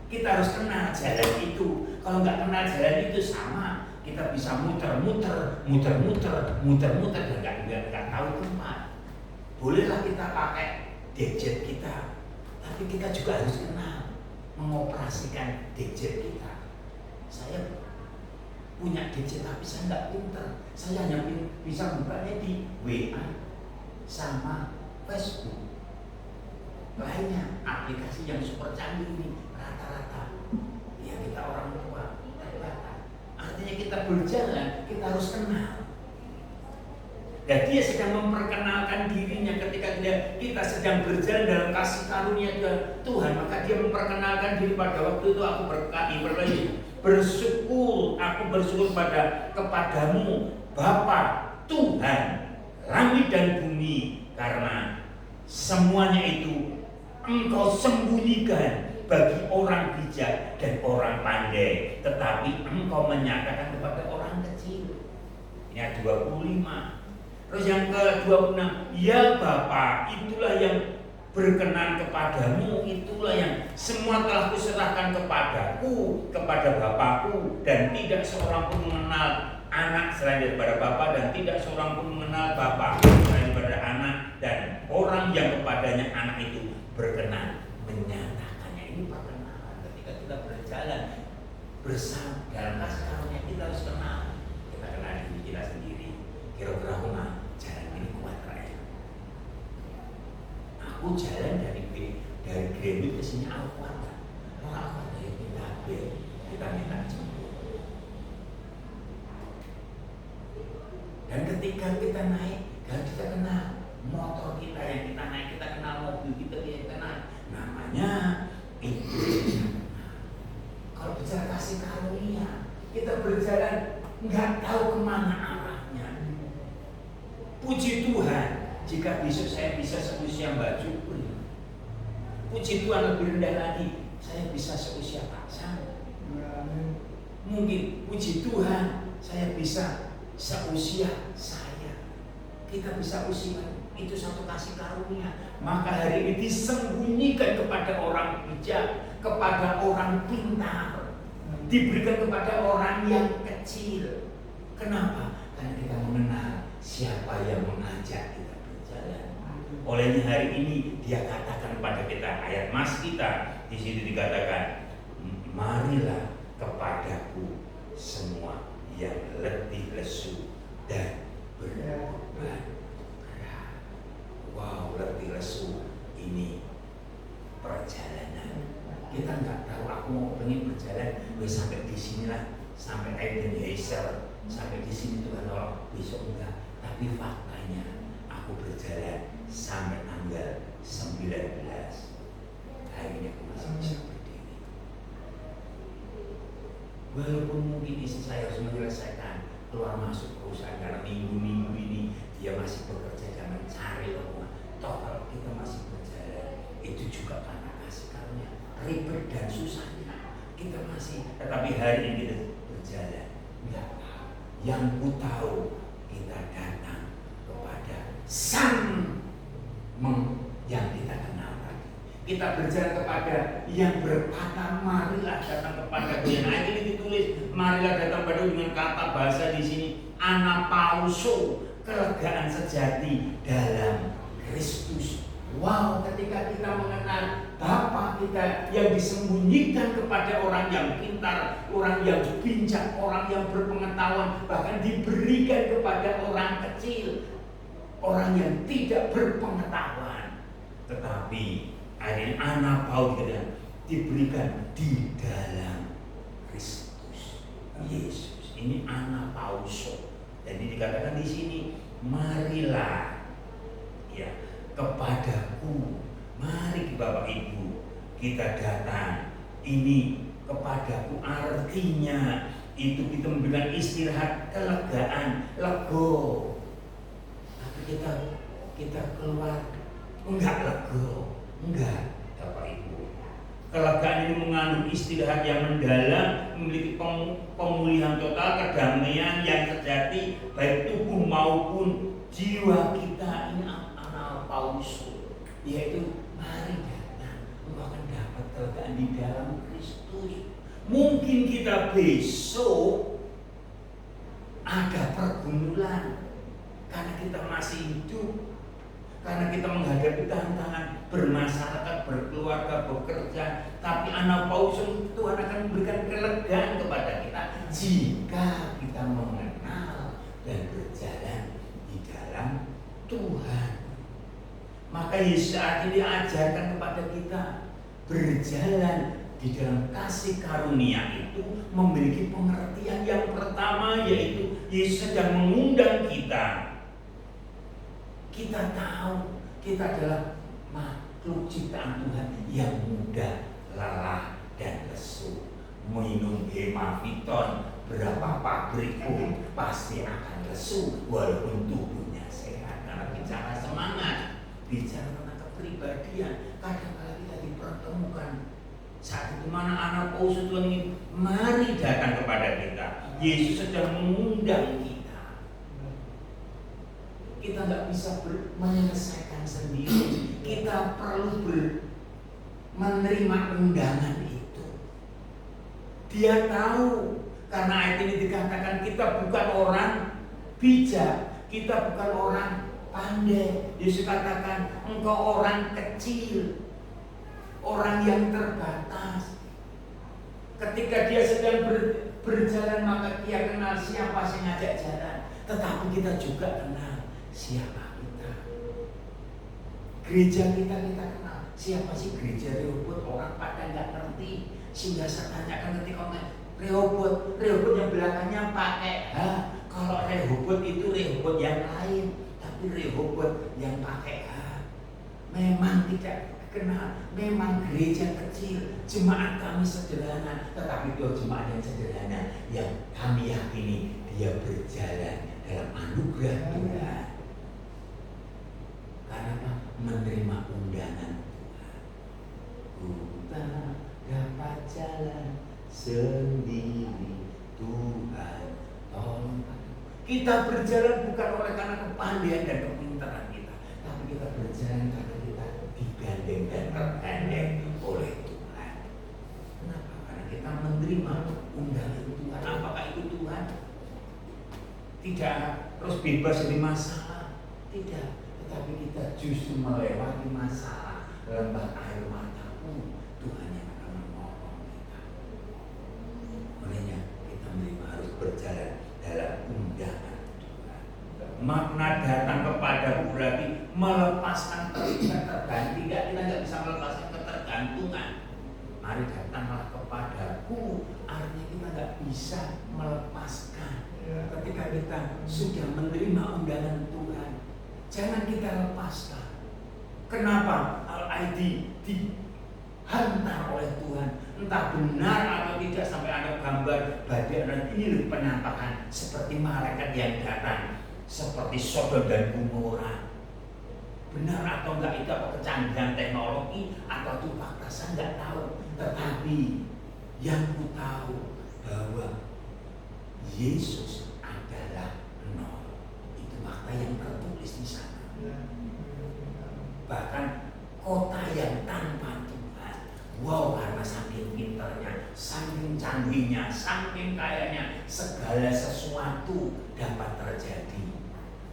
Kita harus kenal jalan itu. Kalau nggak kenal jalan itu sama, kita bisa muter-muter dan nggak tahu tempat. Bolehlah kita pakai gadget kita, tapi kita juga harus kenal mengoperasikan gadget kita. Saya punya gadget tapi saya nggak pinter. Saya hanya bisa bukanya di WA sama Facebook. Lainnya aplikasi yang super canggih ini rata-rata ya kita orang tua terbatas. Artinya kita berjalan, kita harus kenal. Dan dia sedang memperkenalkan dirinya ketika kita sedang berjalan dalam kasih karunia Tuhan, maka dia memperkenalkan diri. Pada waktu itu aku berkati aku bersyukur kepadamu Bapa Tuhan langit dan bumi, karena semuanya itu Engkau sembunyikan bagi orang bijak dan orang pandai, tetapi Engkau menyatakan kepada orang kecil. Ini ayat 25. Terus yang ke-26, ya Bapa, itulah yang berkenan kepadamu, itulah yang semua telah kuserahkan kepadaku, kepada Bapakku, dan tidak seorang pun mengenal anak selain daripada Bapa, dan tidak seorang pun mengenal Bapa selain daripada anak, dan orang yang kepadanya anak itu berkenan menyatakannya. Ini perkenalan ketika kita berjalan bersama dalam kasih karunia. Kita harus kenal. Kita kenal diri kita sendiri. Kira-kira jalan ini kuat raya. Aku jalan dari Greenwood ke sini aku kuat. Orang kuat dari kita minta jemput. Dan ketika kita naik, dan kita kenal motor kita yang kita naik, kita kenal mobil kita yang kita naik, namanya itu. Kalau bicara kasih karunia, kita berjalan nggak tahu kemana arahnya. Puji Tuhan, jika besok saya bisa seusia Mbak Jupri. Puji Tuhan, lebih rendah lagi, saya bisa seusia Pak Sam. Mungkin puji Tuhan, saya bisa seusia saya. Kita bisa usia. Itu satu kasih karunia. Maka hari ini disembunyikan kepada orang bijak, kepada orang pintar, diberikan kepada orang yang kecil. Kenapa? Karena kita mengenal siapa yang mengajak kita berjalan. Olehnya hari ini dia katakan kepada kita, ayat mas kita di situ dikatakan, marilah kepadaku semua yang letih lesu dan berat. Wow, letih lesu ini perjalanan. Kita nggak tahu. Aku mau pengen berjalan, sampai di sinilah, sampai Ebenezer, sampai di sini Tuhan tolong. Besok enggak. Tapi faktanya aku berjalan sampai tanggal 19. Hari ini aku masih bisa berdiri. Walaupun mungkin istri saya harus menyelesaikan keluar masuk perusahaan karena minggu-minggu ini dia masih bekerja dan mencari uang. Toh kalau kita masih berjalan, itu juga karena kasih karunia. Ribet dan susahnya kita masih, tetapi hari ini kita berjalan. Enggak, yang ku tahu kita datang kepada Sang yang kita kenal tadi. Kita berjalan kepada yang berkata, marilah datang kepada Dia. Nah ini ditulis, marilah datang kepada dengan kata bahasa di sini anapauso, kelegaan sejati dalam Kristus. Wow, ketika kita mengenal Bapa kita yang disembunyikan kepada orang yang pintar, orang yang bijak, orang yang berpengetahuan, bahkan diberikan kepada orang kecil, orang yang tidak berpengetahuan. Tetapi ada anapau diberikan di dalam Kristus Yesus. Ini anapauso. Jadi dikatakan di sini, marilah ya kepadaku, mari Bapak Ibu kita datang. Ini kepadaku artinya itu kita memberikan istirahat, kelegaan, lego. Tapi kita keluar enggak lego, enggak Bapak Ibu. Kelegaan ini mengandung istirahat yang mendalam, memiliki pemulihan total, kedamaian yang sejati baik tubuh maupun jiwa kita. Ini Paulus, yaitu mari datang, engkau akan dapat kelegaan di dalam Kristus. Mungkin kita besok ada pergumulan karena kita masih hidup, karena kita menghadapi tantangan bermasyarakat, berkeluarga, bekerja. Tapi anak Paulus, Tuhan akan memberikan kelegaan kepada kita jika kita mengenal dan berjalan di dalam Tuhan. Maka Yesus saat ini ajarkan kepada kita berjalan di dalam kasih karunia itu memiliki pengertian yang pertama, yaitu Yesus sedang mengundang kita. Kita tahu kita adalah makhluk ciptaan Tuhan yang mudah lelah dan lesu. Minum hemaviton berapa pabrik pun pasti akan lesu walaupun tubuhnya sehat. Karena bicara semangat, bicara tentang kepribadian, kadang-kadang kita dipertemukan. Saat itu mana anak Paulus Tuhan ini, mari datang kepada kita. Yesus sedang mengundang kita. Kita nggak bisa menyelesaikan sendiri. Kita perlu menerima undangan itu. Dia tahu, karena ayat ini dikatakan kita bukan orang bijak, kita bukan orang pandai. Yesus katakan engkau orang kecil, orang yang terbatas. Ketika dia sedang berjalan, maka dia kenal siapa yang ngajak jalan. Tetapi kita juga kenal siapa kita. Gereja kita kenal. Siapa sih gereja Rehoboth? Orang pada nggak ngerti. Sehingga saya tanyakan ketika Rehoboth yang belakangnya pakai H. Kalau Rehoboth itu Rehoboth yang lain, tapi Rehoboth yang pakai H. Memang tidak kenal, memang gereja kecil, jemaat kami sederhana, tetapi itu jemaat yang sederhana yang kami yakini dia berjalan dalam anugerah Tuhan. Karena apa? Menerima undangan Tuhan. Kita dapat jalan sendiri, Tuhan tolong. Kita berjalan bukan oleh karena kepandaian dan kepintaran kita, tapi kita berjalan karena kita digandeng dan tergandeng oleh Tuhan. Kenapa? Karena kita menerima undangan Tuhan. Apakah itu Tuhan? Tidak terus bebas dari masalah, tidak. Tetapi kita justru melewati masalah, lembah air matamu, Tuhan yang akan menolong kita. Olehnya kita harus berjalan dalam undangan Tuhan. Makna datang kepadaku berarti melepaskan ketergantungan. Kita nggak bisa melepaskan ketergantungan. Mari datanglah kepadaku, artinya kita nggak bisa melepaskan. Ketika kita sudah menerima undangan Tuhan, jangan kita lepaskan. Kenapa? Al-ID dihantar oleh Tuhan, entah benar atau tidak. Sampai ada gambar badai dan ini penampakan seperti malaikat yang datang seperti Sodom dan Gomora. Benar atau enggak itu apa kecanggihan teknologi atau itu fakta, saya enggak tahu. Tetapi yang ku tahu bahwa Yesus adalah nol. Itu fakta yang tertulis di sana. Bahkan kota yang tanpa Tuhan, wow, karena saking pinternya, saking canggihnya, saking kayanya, segala sesuatu dapat terjadi.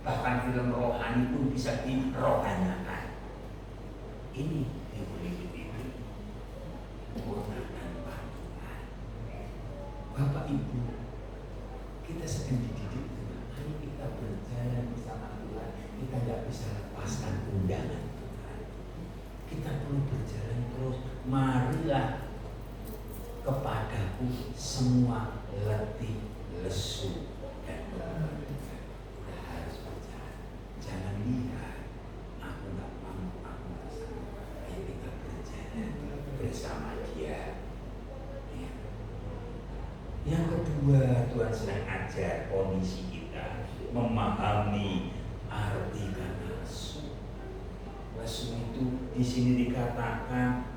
Bahkan film rohani pun bisa dirohaniakan. Ini yang boleh dipilih. Kota tanpa Tuhan. Bapak Ibu, kita sedang dididik Tuhan. Ayo kita berjalan bersama Tuhan. Kita tidak bisa lepaskan undangan Tuhan. Kita perlu berjalan terus. Marilah kepadaku semua letih, lesu, dan beban. Kita harus berjalan. Jangan lihat aku nggak mampu, aku nggak sanggup. Ayo kita berjalan bersama Dia. Ya. Yang kedua, Tuhan sedang ajar kondisi kita memahami arti kata lesu. Lesu itu di sini dikatakan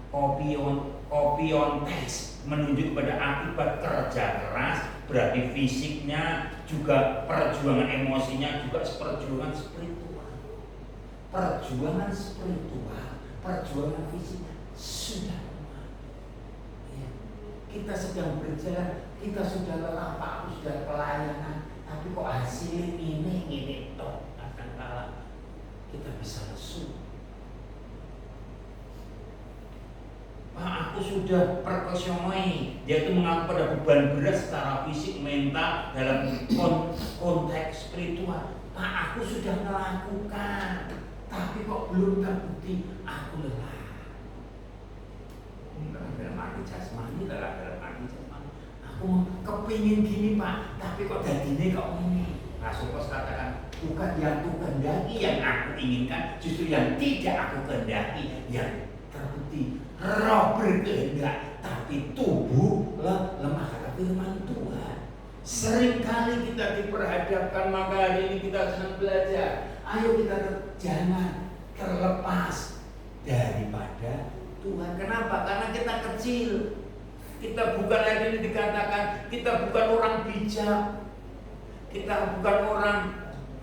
kopiontes, menunjuk pada akibat kerja keras, berarti fisiknya juga perjuangan, emosinya juga perjuangan spiritual. Perjuangan spiritual, perjuangan fisik sudah lemah. Ya. Kita sedang berjalan, kita sudah lelah, Pak, aku sudah pelayanan, tapi kok hasilnya ini toh, kadang-kala kita bisa lesu. Pak, aku sudah perkosyomai, yaitu mengaku pada beban berat secara fisik, mental, dalam konteks spiritual. Pak, aku sudah melakukan, tapi kok belum terbukti, aku lelah. Dalam arti jasmani, dalam arti jasmani. Aku kepingin gini, Pak, tapi kok jadinya kok ini. Rasul Paulus katakan, bukan yang aku kehendaki yang aku inginkan, justru yang tidak aku kehendaki yang terbukti. Roh berkehendak, tapi tubuh lemah, kata firman Tuhan. Seringkali kita diperhadapkan, maka hari ini kita sedang belajar. Ayo kita jangan terlepas daripada Tuhan. Kenapa? Karena kita kecil. Kita bukan lagi dikatakan, kita bukan orang bijak, kita bukan orang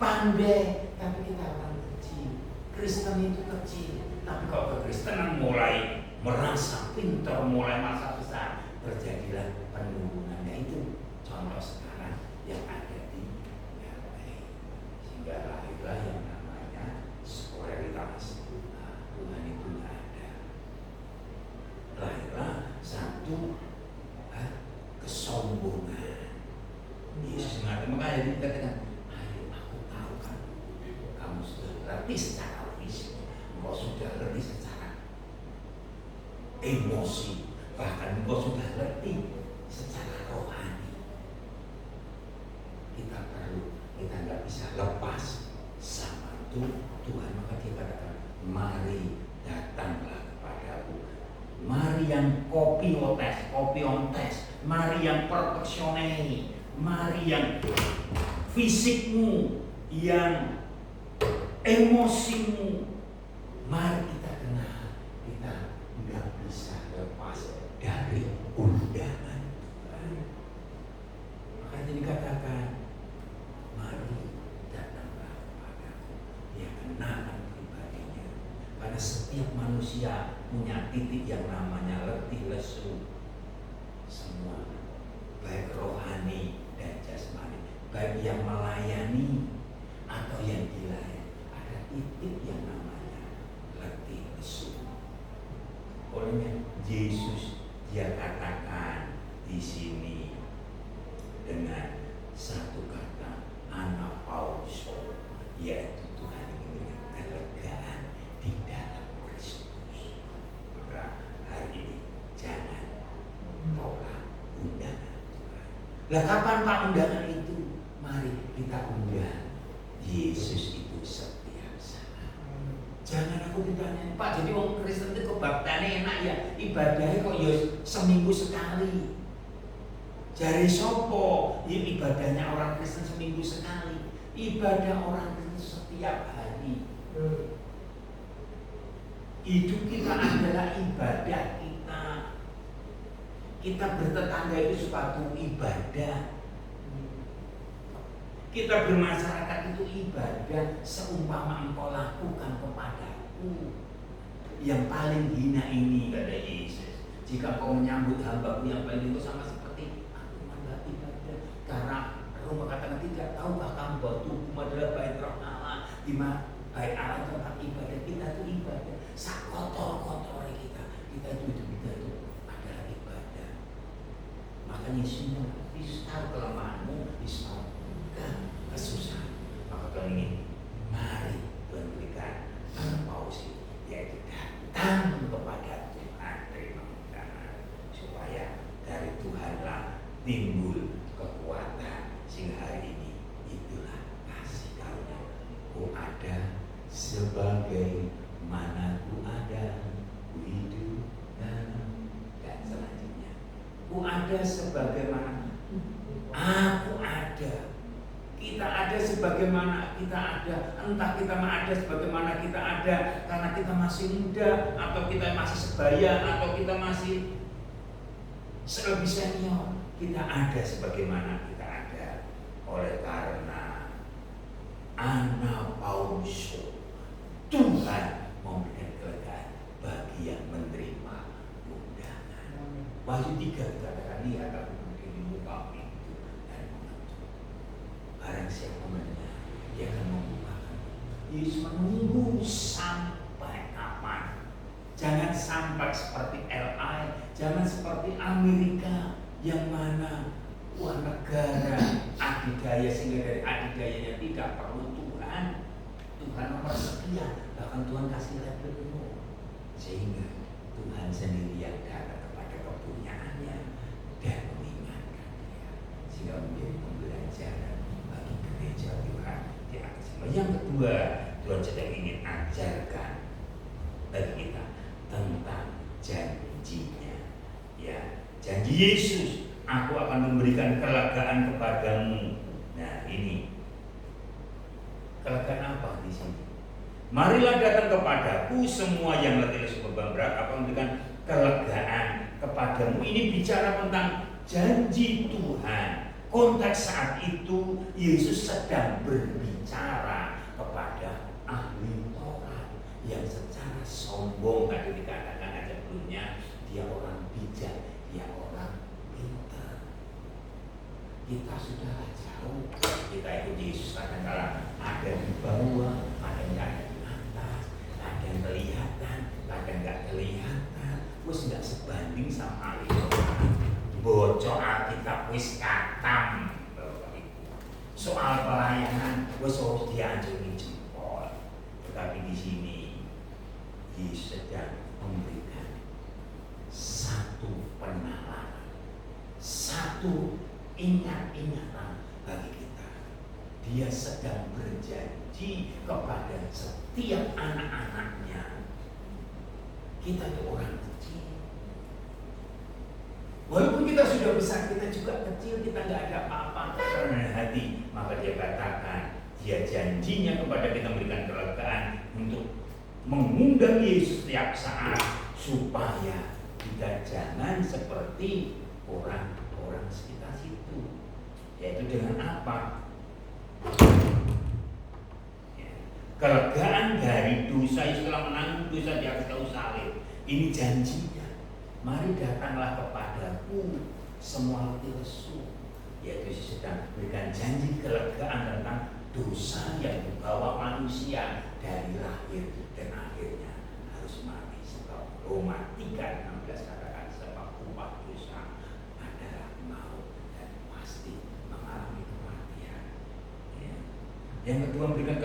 pandai, tapi kita orang kecil. Kristen itu kecil, tapi kalau kekristenan mulai merasa pintar, mulai masa besar, terjadilah penurunan. Itu contoh sekarang yang ada di RT. Sehingga lahirlah yang namanya sekuaritas. Nah, Tuhan itu tidak ada. Lahirlah satu kesombongan. Yesus mengatakan, makanya dia katakan, ayo aku tahu kan, kamu sudah latih secara fisik, engkau sudah latih secara emosi, bahkan engkau sudah latih secara rohani. Kita nggak bisa lepas sama Tuhan. Maka dia katakan, mari datanglah kepadaku. Mari yang kopi on tes, mari yang perfeksionai, mari yang fisikmu, yang emosimu. Mari kita kenal, kita nggak bisa lepas dari undangan Tuhan. Makanya dikatakan, mari datanglah kepadaku. Dia kenalan pribadinya. Karena setiap manusia punya titik yang namanya letih lesu. Semua, baik rohani dan jasmani, baik yang melayani atau yang dilayani, ada titik yang namanya letih lesu. Olehnya Yesus dia katakan di sini dengan satu kata anapauso, yaitu Tuhan ingin kelegaan di dalam Kristus. Maka hari ini jangan tolak undangan Tuhan. Lah kapan Pak undangan itu? Mari kita undang Yesus itu setiap saat. Jangan aku ditanya, Pak, jadi orang Kristen itu kebaktiannya enak ya, ibadahnya kok ya seminggu sekali. Jari sopo, ya ibadahnya orang Kristen seminggu sekali. Ibadah orang Kristen setiap hari. Hidup kita adalah ibadah kita. Kita bertetangga itu suatu ibadah. Kita bermasyarakat itu ibadah. Seumpama engkau lakukan kepadaku yang paling hina ini, kata Yesus. Jika kau menyambut hambaku yang paling itu sama seperti aku menambah ibadah. Karena Roh mengatakan, tidak tahukah kamu bahwa tubuhmu adalah bait Roh Allah, di mana bait Allah tempat ibadah. Kita itu ibadah. Sak kotor-kotor kita itu adalah ibadah. Makanya semua tahu kelemahanmu, tahu kesusahan. Maka Tuhan ingin, mari Tuhan berikan pausi, yaitu datang kepada Tuhan, terima undangan, supaya dari Tuhanlah timbul kekuatan. Sehingga hari ini itulah kasih karunia. Ku ada sebagai mana ku ada, ku hidup dan selanjutnya. Ku ada sebagaimana aku ada. Kita ada sebagaimana kita ada. Entah kita ada sebagaimana kita ada karena kita masih muda, atau kita masih sebaya, atau kita masih lebih senior. Kita ada sebagaimana kita ada. Oleh karena anapauso, Tuhan memberikan kelegaan bagi yang menerima Wahyu 3 dikatakan, lihat aku berdiri membuka pintu dan mengetuk. Barang siapa mendengar, dia akan membukakan. Yesus menunggu sampai kapan? Jangan sampai seperti LI, jangan seperti Amerika yang mana negara adidaya, sehingga dari adidayanya tidak perlu Tuhan. Tuhan nomor sekian, bahkan Tuhan kasih label penuh, sehingga Tuhan sendiri yang datang kepada kepunyaannya dan mengingatkan dia, sehingga menjadi pembelajaran bagi gereja Tuhan di atas. Yang kedua, Tuhan sedang ingin ajarkan bagi kita tentang janjinya. Ya, janji Yesus, aku akan memberikan kelegaan kepadamu. Nah, ini kelegaan apa di sini? Marilah datang kepadaku semua yang letih lesu beban berat, aku memberikan kelegaan kepadamu. Ini bicara tentang janji Tuhan. Konteks saat itu Yesus sedang berbicara kepada ahli Taurat yang secara sombong tadi dikatakan aja sebelumnya, dia orang bijak, dia orang pintar. Kita sudah jauh, kita ikut Yesus kadang-kadang ada di bawah, ada yang ada di atas, ada yang kelihatan, ada yang nggak kelihatan. Wes nggak sebanding sama ahli Taurat. Bocor Alkitab wis katam, soal pelayanan wis harus dianjuri jempol. Tetapi di sini Yesus sedang memberikan satu penawaran, satu ingat-ingatan bagi kita. Dia sedang berjanji kepada setiap anak-anaknya. Kita itu orang kecil. Walaupun kita sudah besar, kita juga kecil, kita nggak ada apa-apa karena hati. Maka dia katakan, dia janjinya kepada kita memberikan kelegaan untuk mengundang Yesus setiap saat, supaya kita jangan seperti orang-orang sekitar situ. Yaitu dengan apa? Kelegaan dari dosa, Yesus telah menanggung dosa di atas kayu salib. Ini janjinya. Mari datanglah kepadaku semua letih lesu. Yaitu sedang memberikan janji kelegaan tentang dosa yang dibawa manusia dari lahir dan akhirnya harus mati. Sebab Roma 3:16 katakan, sebab upah dosa adalah maut dan pasti mengalami kematian. Ya. Yang kedua, memberikan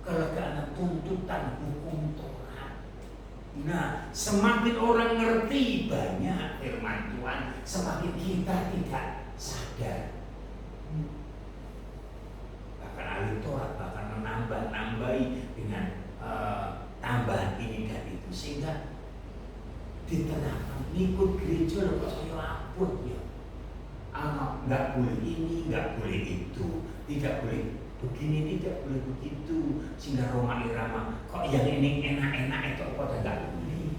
kelegaan tuntutan hukum Taurat. Nah, semakin orang ngerti banyak firman Tuhan, semakin kita tidak sadar. Bahkan ahli Taurat bahkan menambah-nambahi dengan tambahan ini dan itu, sehingga diterapkan ikut gereja kok saya laput ya. Anak nggak boleh ini, nggak boleh itu, tidak boleh begini, tidak boleh begitu, sehingga Roma Irama kok yang ini enak-enak itu kok tidak boleh.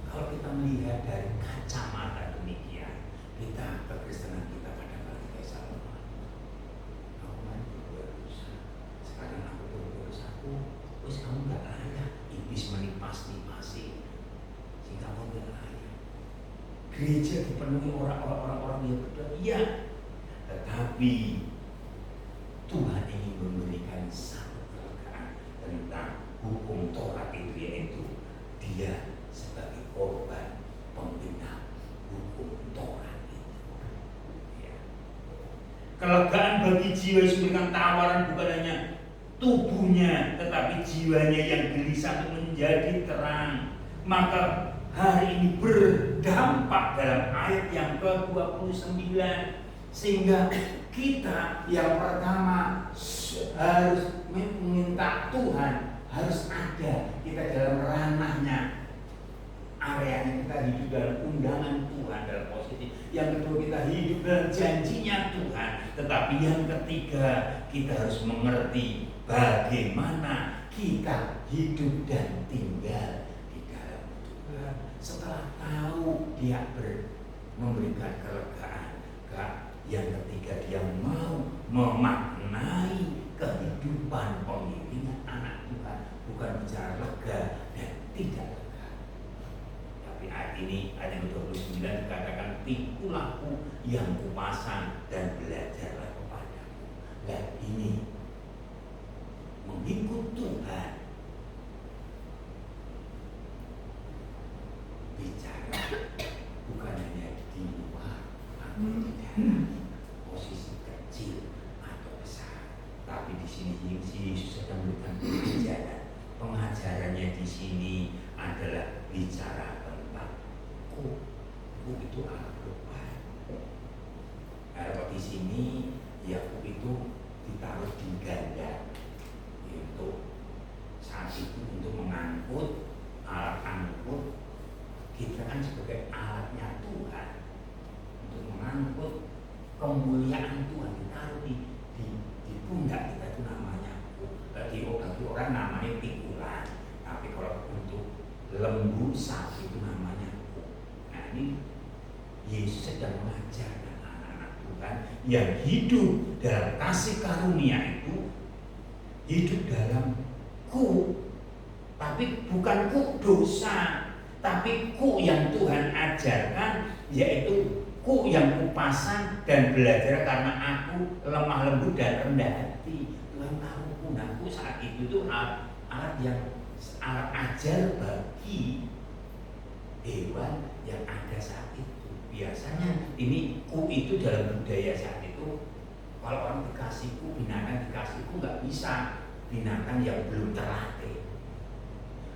Kalau kita melihat dari kacamata demikian, kita kekristenan kita kadang-kadang kayak salah. Aku mari berbuat dosa, sekarang aku berbuat dosaku, terus kamu nggak layak, iblis pasti sehingga kamu nggak layak. Gereja dipenuhi orang-orang yang berdoa, iya, tetapi Tuhan ingin memberikan satu kelegaan tentang hukum Taurat itu, yaitu dia sebagai korban pembina hukum Taurat itu. Ya. Kelegaan bagi jiwa yang memberikan tawaran bukan hanya tubuhnya, tetapi jiwanya yang gelisah menjadi terang. Maka hari ini berdampak dalam ayat yang ke-29, sehingga kita yang pertama harus meminta Tuhan, harus ada kita dalam ranahnya, areanya kita hidup dalam undangan Tuhan dalam posisi. Yang kedua, kita hidup dalam janjinya Tuhan. Tetapi yang ketiga, kita harus mengerti bagaimana kita hidup dan tinggal di dalam Tuhan. Setelah tahu dia memberikan kelegaan, yang ketiga, dia mau memaknai kehidupan pengiringan anak Tuhan, bukan bicara lega dan tidak lega. Tapi ayat ini ayat yang 29 dikatakan pikulah ku yang kupasang dan belajarlah kepadaku. Dan ini mengikut Tuhan bicara bukan hanya di luar atau di dalam posisi kecil atau besar, tapi di sini Yesus sedang memberikan pengajaran. Pengajarannya di sini adalah bicara tentang ku itu alat beban. Kalau di sini ya ku itu ditaruh di ganda untuk saat itu untuk mengangkut alat angkut. Kita kan sebagai alatnya Tuhan untuk mengangkut kemuliaan Tuhan ditaruh di pundak kita, itu namanya bagi orang namanya pikulan, tapi kalau untuk lembu sapi itu namanya ku. Nah ini Yesus sedang mengajarkan anak-anak Tuhan yang hidup dalam kasih karunia itu hidup dalam ku, tapi bukan ku dosa, tapi ku yang Tuhan ajarkan, yaitu ku yang kupasang dan belajar karena aku lemah lembut dan rendah hati. Tuhan tahu ku saat itu tuh alat ajar bagi hewan yang ada saat itu. Biasanya ini ku itu dalam budaya saat itu, kalau orang dikasih ku, binatang dikasih ku, nggak bisa binatang yang belum terlatih.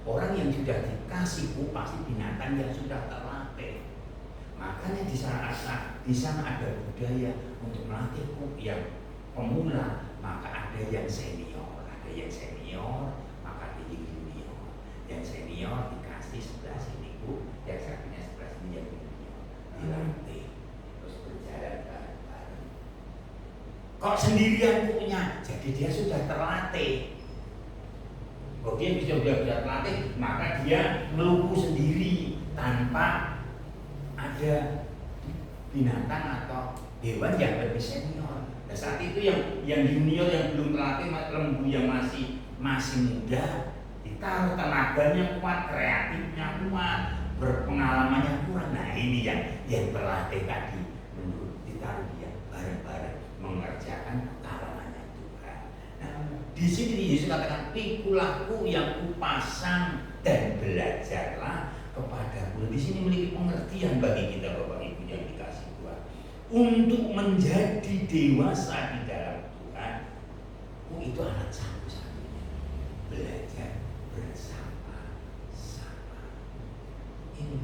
Orang yang sudah dikasih ku pasti binatang yang sudah terlatih. Makanya di sana ada budaya untuk melatih ku yang pemula, maka ada yang senior, maka ada yang junior. Yang senior dikasih sebelah sini ku, yang satunya sebelah sini yang junior, dilatih terus berjalan bareng-bareng. Kok sendirian punya, jadi dia sudah terlatih. Kalau dia bisa terlatih, maka dia meluku sendiri tanpa ada binatang atau hewan yang lebih senior. Nah, saat itu yang junior yang belum terlatih, lembu yang masih muda, ditaruh tenaganya kuat, kreatifnya kuat, berpengalamannya kurang. Nah ini yang terlatih tadi, menurut ditaruh dia bareng-bareng mengerjakan karangannya Tuhan. Nah di sini Yesus katakan pikulah ku yang kupasang dan belajarlah kepadaku. Di sini memiliki pengertian bagi kita Bapak Ibu yang dikasih Tuhan untuk menjadi dewasa di dalam Tuhan. Ku itu alat satu-satunya belajar bersama-sama. Ini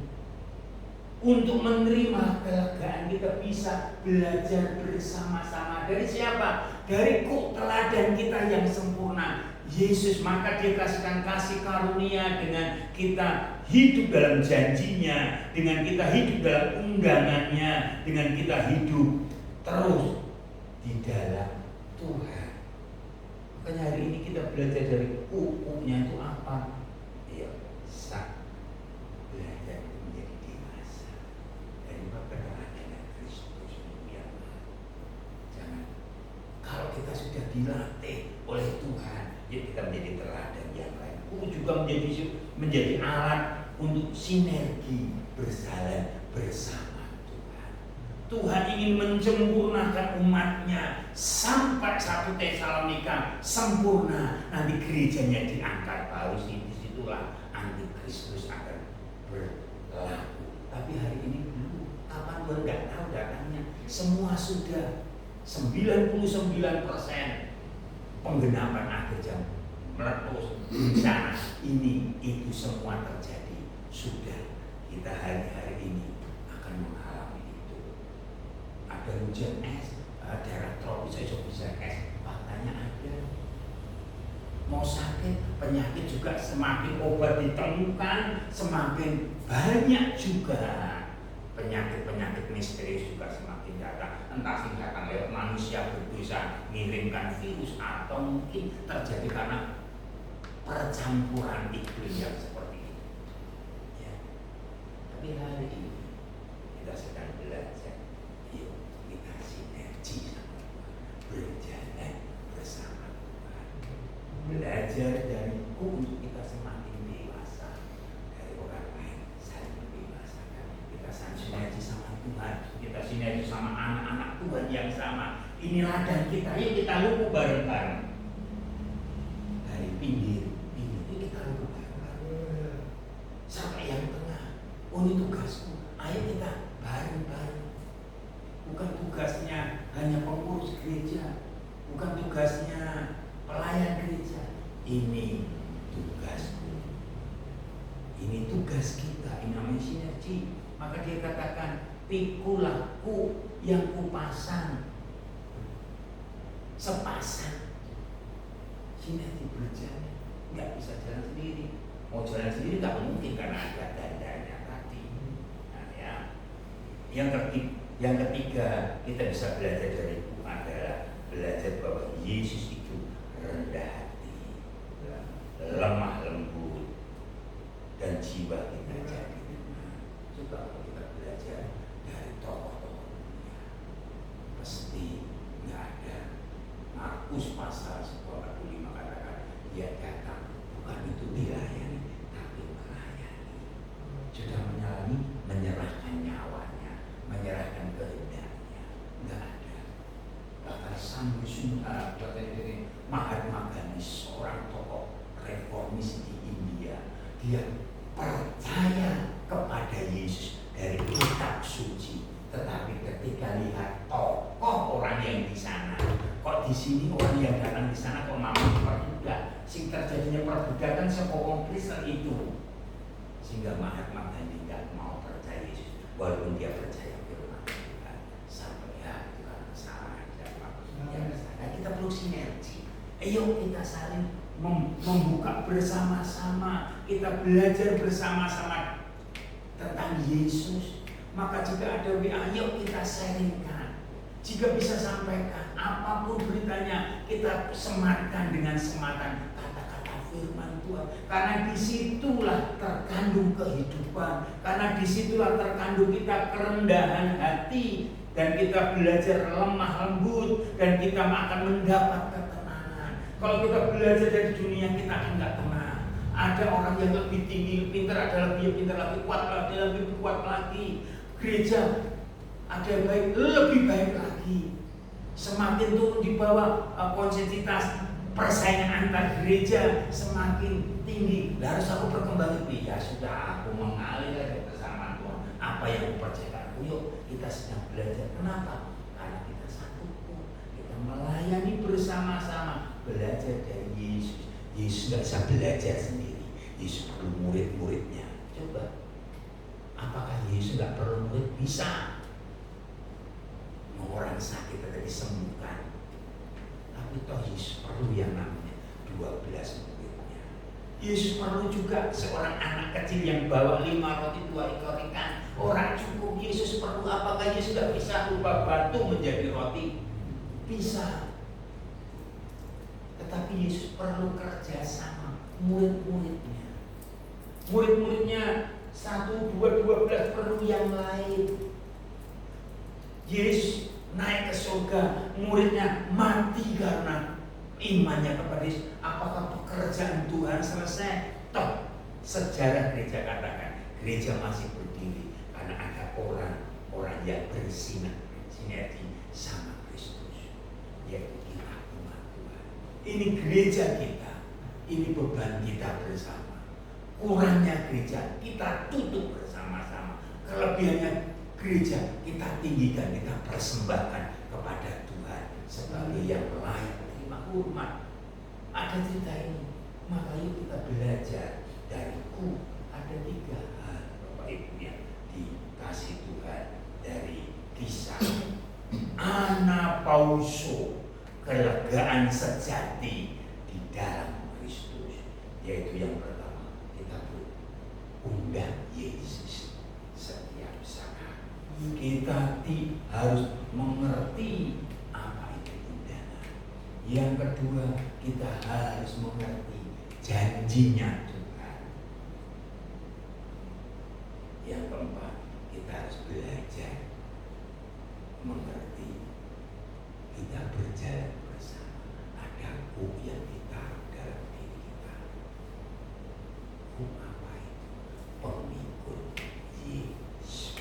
untuk menerima kelegaan kita bisa belajar bersama-sama. Dari siapa? Dari ku teladan kita yang sempurna, Yesus. Maka dia kasihkan kasih karunia dengan kita hidup dalam janjinya, dengan kita hidup dalam undangannya, dengan kita hidup terus di dalam Tuhan. Makanya hari ini kita belajar dari kukunya itu apa? Ya, belajar menjadi dewasa dari perbedaan Kristus. Jangan, kalau kita sudah dilatih oleh Tuhan, ya kita menjadi teladan yang lain. Juga menjadi alat untuk sinergi berjalan bersama Tuhan. Tuhan ingin menyempurnakan umatnya sampai 1 Tesalonika sempurna. Nanti gerejanya diangkat baru, disitulah antikristus akan berlaku. Tapi hari ini belum. Kapan Tuhan nggak tahu datangnya. Semua sudah 99% penggenapan akhir zaman meletus bencana ini itu semua terjadi. Sudah kita hari-hari ini akan mengalami itu. Ada hujan es, daerah tropis bisa es, faktanya ada. Mau sakit, penyakit juga semakin obat ditemukan, semakin banyak juga. Penyakit-penyakit misterius juga semakin datang. Entah sih datang lewat manusia berdosa mengirimkan virus, atau mungkin terjadi karena percampuran iklim yang seperti ini. Ya. Tapi hari ini kita sedang belajar, yuk kita sinergi sama Tuhan, berjalan bersama Tuhan, belajar dariku untuk kita semakin dewasa dari orang lain, saling mendewasakan sinergi sama anak-anak Tuhan yang sama. Ini ladang kita, yuk kita lupa bareng-bareng. Dari pinggir ini kita lupa bareng-bareng. Sampai yang tengah, oh ini tugasku, ayo kita bareng-bareng. Bukan tugasnya hanya pengurus gereja, bukan tugasnya pelayan gereja. Ini tugasku, ini tugas kita, ini namanya sinergi. Maka dia katakan, pikulah yang kupasang sepasang. Sinergi berjalan, nggak bisa jalan sendiri. Mau jalan sendiri nggak mungkin karena ada dandanya tadi. Nah, ya. Yang ketiga kita bisa belajar dari itu adalah belajar bahwa Yesus itu rendah hati, lemah lembut, dan jiwa kita jadi. Coba kita belajar dari tokoh-tokoh dunia, pasti nggak ada. Markus pasal 45 katakan dia datang bukan untuk dilayani tapi melayani. Sudah menyerahkan nyawanya, menyerahkan kehendaknya. Nggak ada. Bahkan Mahatma Gandhi, seorang tokoh reformis di India, dia percaya kepada Yesus dari kitab suci. Tetapi ketika lihat tokoh orang yang di sana, kok di sini orang yang datang di sana kok mau diperbudak, sing terjadinya perbudakan sepokong Kristen itu, sehingga Mahatma Gandhi tidak mau percaya Yesus, walaupun dia percaya firman Tuhan. Sampai ya itu kan salah aja Pak. Nah, kita perlu sinergi. Ayo kita saling membuka bersama-sama, kita belajar bersama-sama tentang Yesus. Maka jika ada WA, yuk kita sharingkan. Jika bisa sampaikan apapun beritanya, kita sematkan dengan sematan kata-kata firman Tuhan. Karena disitulah terkandung kehidupan. Karena disitulah terkandung kita kerendahan hati. Dan kita belajar lemah lembut. Dan kita akan mendapat ketenangan. Kalau kita belajar dari dunia, kita akan gak tenang. Ada orang yang lebih tinggi, pintar, ada lebih pintar, lebih kuat, ada lebih kuat lagi. Gereja ada yang baik, lebih baik lagi. Semakin turun di bawah konsentritas persaingan antar gereja semakin tinggi. Harus aku berkembang lebih. Ya sudah, aku mengalir dari kesamaan Tuhan. Apa yang aku percayakan? Yuk kita sedang belajar. Kenapa? Karena kita satu. Kita melayani bersama-sama. Belajar dari Yesus. Yesus nggak bisa belajar sendiri. Yesus perlu murid-muridnya. Coba. Apakah Yesus nggak perlu murid? Bisa. Mau orang sakit tadi disembuhkan. Tapi toh Yesus perlu yang namanya 12 muridnya. Yesus perlu juga seorang anak kecil yang bawa 5 roti 2 ekor ikan. Orang cukup. Yesus perlu. Apakah Yesus nggak bisa ubah batu menjadi roti? Bisa. Tetapi Yesus perlu kerjasama murid-muridnya. Murid-muridnya 1, 2, 12 perlu yang lain. Yesus naik ke surga, muridnya mati karena imannya kepada Yesus. Apakah pekerjaan Tuhan selesai? Toh sejarah gereja katakan gereja masih berdiri karena ada orang-orang yang bersinergi sama Kristus, yaitu kita umat Tuhan. Ini gereja kita, ini beban kita bersama. Kurangnya gereja kita tutup bersama-sama. Kelebihannya gereja kita tinggikan, kita persembahkan kepada Tuhan sebagai yang layak terima hormat. Ada cerita ini, maka yuk kita belajar dariku. Ada 3 hal Bapak Ibu yang dikasih Tuhan dari kisah anapauso, kelegaan sejati di dalam Kristus, yaitu yang pertama kita undang Yesus setiap saat. Kita harus mengerti apa itu undangan. Yang kedua, kita harus mengerti janjinya Tuhan. Yang keempat, kita harus belajar mengerti kita berjalan bersama. Ada hukum yang ditaruh dalam diri kita. Hukum apa itu? Pengikut Yesus.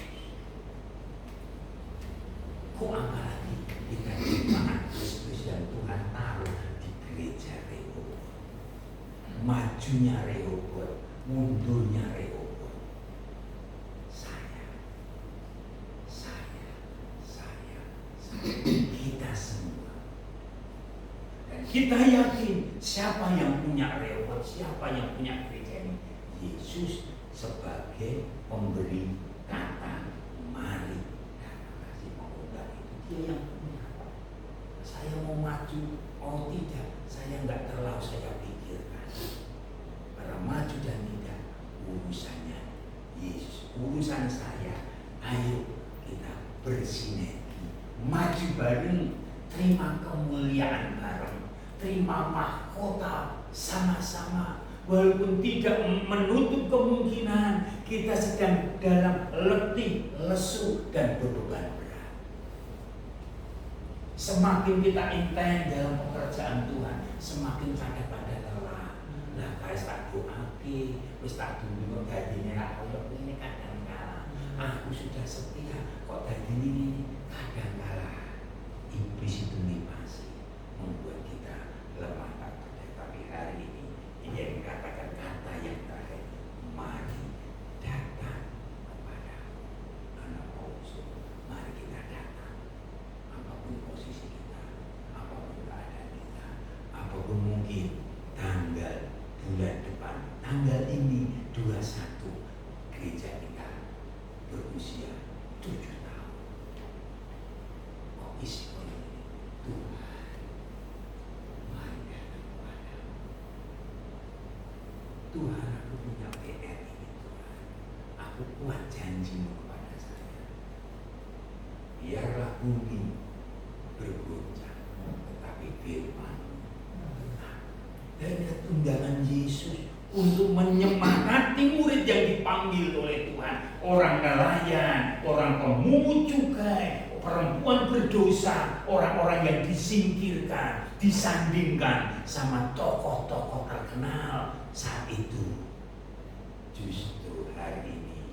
majunya Rehobot, mundurnya Rehobot. Saya, kita semua. Dan kita yakin siapa yang punya Rehobot, siapa yang punya gereja ini, Yesus sebagai pemberi kata mari dan kasih pengubah itu dia yang punya. Saya mau maju, mau tidak, saya nggak terlalu saya pikirkan. Para maju dan tidak, urusannya Yesus, urusan saya. Ayo kita bersinergi, maju bareng, terima kemuliaan bareng, terima mahkota sama-sama. Walaupun tidak menutup kemungkinan kita sedang dalam letih, lesu, dan berbeban berat. Semakin kita intens dalam pekerjaan Tuhan, semakin kadang-kadang lelah. Nah, kayak tak doake, wis tak dulu dadinya nak koyo ini kadang-kala. Aku sudah setia kok dadi ini kadang-kala. Iblis itu pasti membuat kita lemah tak berdaya. Tapi hari ini yang dikatakan kata yang terakhir, mari datang kepada anak Paulus. Mari kita datang, apapun posisi kita, apapun keadaan kita, apapun mungkin tanggal bulan depan, tanggal ini 21 gereja kita berusia 7 tahun. Kok isi ini Tuhan, mari datang kepada Tuhan, aku punya PR ini Tuhan. Aku kuat janjimu kepada saya. Biarlah bumi bergoncang, tetapi firman-Mu tetap. Dan tundangan Yesus untuk menyemangati murid yang dipanggil oleh Tuhan. Orang nelayan, orang pemungut cukai, perempuan berdosa, orang-orang yang disingkirkan, disandingkan sama tokoh-tokoh terkenal. Saat itu justru hari ini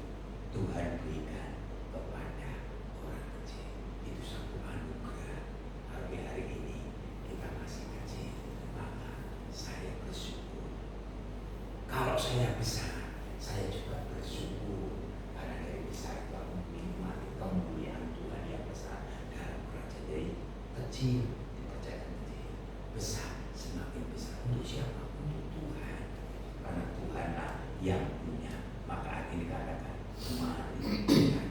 Tuhan berikan kepada orang kecil. Itu satu anugerah. Tapi hari ini kita masih kecil, maka saya bersyukur. Kalau saya besar, saya juga bersyukur. Karena dari besar kita menikmati kemuliaan Tuhan yang besar dalam kerajaan. Dari kecil dipercayakan kecil, besar semakin besar. Untuk siapa? Untuk Tuhan. Karena Tuhanlah yang punya. Maka arti ini katakan, mari kita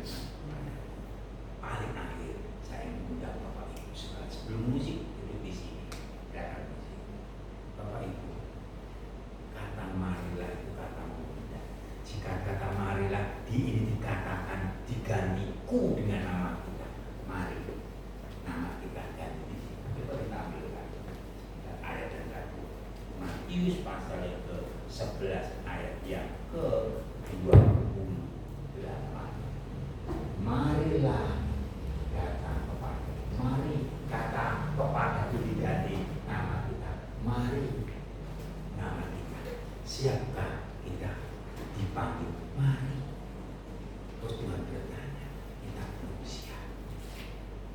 paling akhir saya mengundang Bapak Ibu sekali sebelum musik duduk di sini. Datang musik. Bapak Ibu, kata marilah itu kata mudah. Jika kata marilah ini dikatakan digantiku dengan nama kita, mari nama kita ganti. Coba kita ambilkan ayat dan lagu Matius pasal yang ke-11 ayat yang ke-28. Marilah datang kepada, mari kata kepada itu diganti nama kita, mari nama kita. Siapkah kita dipanggil? Mari. Terus Tuhan bertanya, kita belum siap.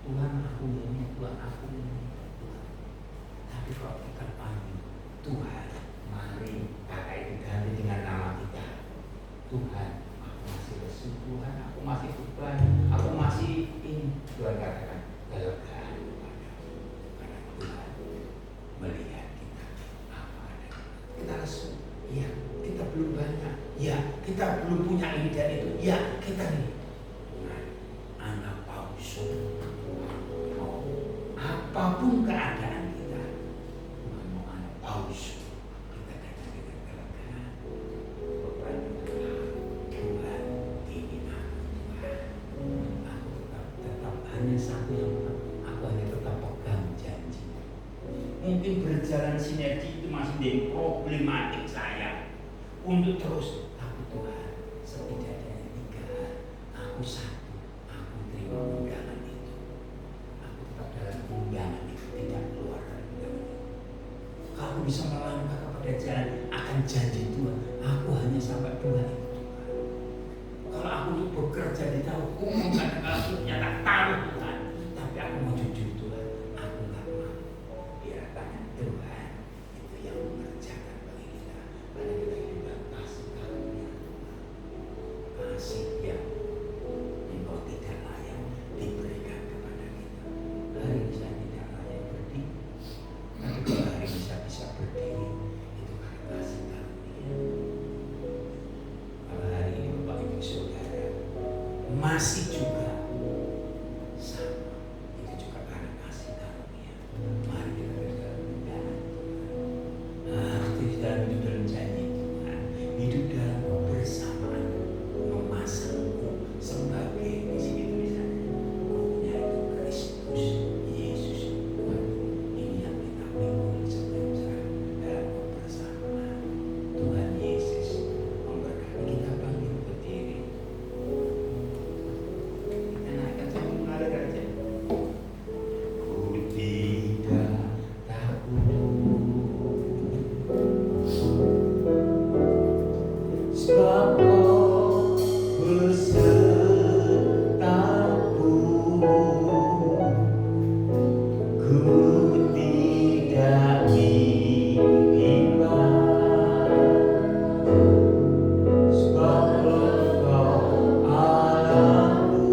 Tuhan aku ini, Tuhan aku ini, Tuhan. Tapi kalau kita panggil Tuhan, mari kata itu ganti dengan nama kita. Tuhan, aku masih lesu, Tuhan, aku masih beban, aku masih ini. Tuhan katakan, kelegaan kepadamu. Karena Tuhan melihat kita apa ada. Kita lesu, ya, kita belum banyak, ya, kita belum punya ini dan itu, ya, kita ini. Tuhan, anak Paulus, mau apapun keadaan kita, Tuhan mau anak Paulus. Kita datang dengan kelegaan. Tuhan, ini aku Tuhan. Aku tetap hanya satu yang aku hanya tetap pegang janji. Mungkin berjalan sinergi itu masih jadi problematik saya untuk terus. Tapi Tuhan, setidaknya 3 hal. Aku satu, aku terima undangan itu. Aku tetap dalam undangan itu, tidak keluar dari undangan itu. Kalau bisa melangkah kepada jalan akan janji Tuhan, aku hanya sampai 2 itu Tuhan. Kalau aku untuk bekerja di tahu umum kadang-kadang ternyata taruh Tuhan, tapi aku mau jujur Tuhan, aku nggak mau. Biar tanya Tuhan itu yang mengerjakan bagi kita. Karena kita kasih yang engkau tidak layak diberikan kepada kita. Hari ini saya tidak layak berdiri, tapi kalau hari ini saya bisa berdiri, itu karena kasih karunia. Kalau hari ini Bapak Ibu Saudara masih juga sama, itu juga karena kasih karunia. Mari kita berjalan dalam Tuhan. Aktif dalam hidup dalam janji Tuhan, hidup dalam kebersamaan, memasangku sebagai di sini tulisannya, yaitu Kristus Yesus Tuhan. Ini yang kita pikul sebelum sekarang dalam kebersamaan. Tuhan Yesus memberkati kita. Panggil berdiri. Kita naikkan sama mengalir aja. Ku tidak takut, sebab Kau besertaku. Ku tidak bimbang, sebab Engkau Allahku.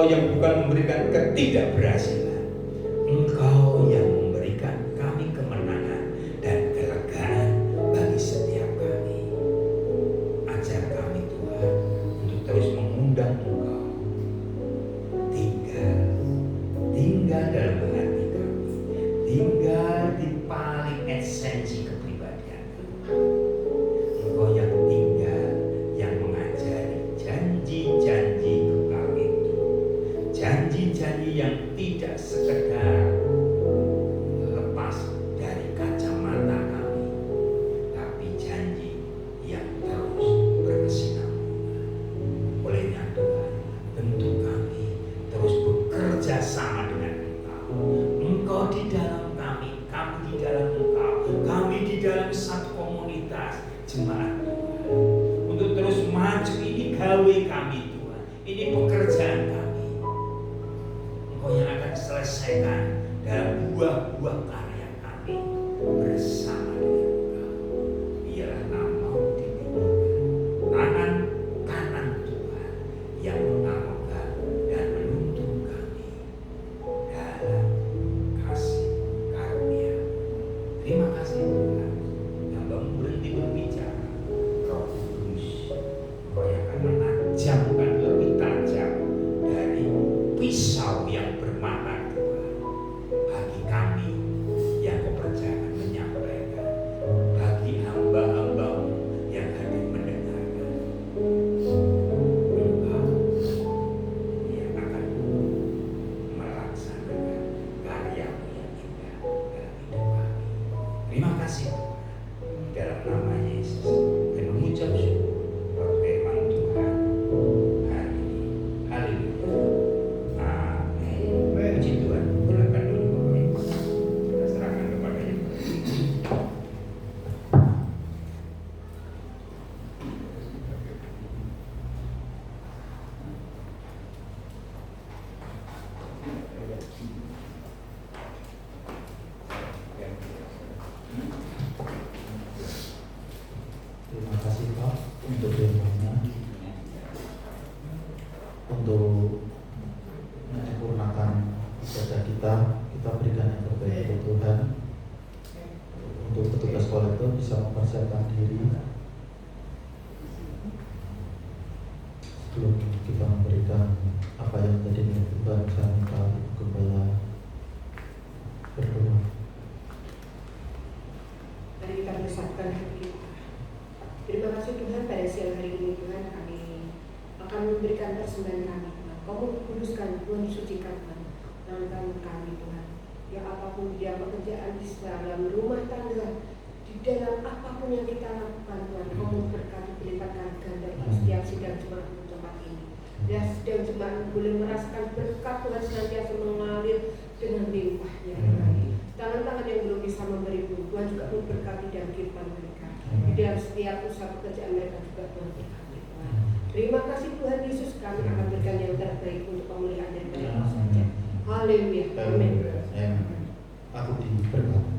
Engkau yang bukan memberikan ketidakberhasilan. Engkau yang memberikan kami kemenangan dan kelegaan bagi setiap kami. Ajar kami Tuhan untuk terus mengundang Engkau tinggal dalam hati kami, tinggal di paling esensi kepribadian kami. Engkau yang tinggal, yang mengajari janji-janji kekal itu, janji-janji yang tidak sekedar lepas dari kacamata kami, tapi janji yang terus berkesinambungan. Olehnya Tuhan, bentuk kami terus bekerja sama dengan Engkau. Engkau di dalam kami, kami di dalam Engkau, kami di dalam satu komunitas jemaat Tuhan. Untuk terus maju, ini gawe kami Tuhan, ini pekerjaan kami. Engkau yang akan selesaikan dalam buah-buah karya kami bersama dengan Engkau. Biarlah nama-Mu ditinggikan, tangan kanan Tuhan yang mengamalkan dan menuntun kami dalam kasih karunia. Terima kasih Tuhan, hamba-Mu berhenti berbicara. Roh Kudus, Engkau yang akan menajamkan lebih tajam dari pisau yang bermata dua bagi kami yang Kau percayakan menyampaikan, bagi hamba-hamba-Mu yang hadir mendengarkan. Engkau yang akan melaksanakan karya-Mu yang indah dalam hidup kami. Terima kasih Tuhan, dalam nama Yesus, dan mengucap syukur buat firman Tuhan hari ini. Haleluya. Amin. Puji Tuhan. Silakan dulu Bapak Ibu. Kita serahkan kepada Yang Maha Esa. Terima kasih Pak untuk firman-Nya, untuk menyempurnakan ibadah kita. Kita berikan yang terbaik untuk Tuhan. Untuk petugas kolektor bisa mempersiapkan diri sebelum kita memberikan apa yang tadi milik Tuhan. Saya minta Ibu Gembala berdoa. Mari kita bersatukan hati kita. Terima kasih Tuhan, pada siang hari ini Tuhan kami akan memberikan persembahan kami Tuhan. Kau kuduskan Tuhan, disucikan Tuhan tangan kami Tuhan. Ya apapun dia pekerjaan di dalam rumah tangga, di dalam apapun yang kita lakukan Tuhan, Kau memberkati berlipat ganda bagi setiap sidang jemaat di tempat ini. Dan sidang jemaat boleh merasakan berkat Tuhan senantiasa mengalir dengan limpahnya. Tangan-tangan yang belum bisa memberi pun Tuhan juga memberkati dan kehidupan mereka. Di dalam setiap usaha pekerjaan mereka juga Tuhan berkati Tuhan. Terima kasih Tuhan Yesus, kami akan berikan yang terbaik untuk pemulihan daripada Allah saja. Haleluya. Amin. Aku diberkati.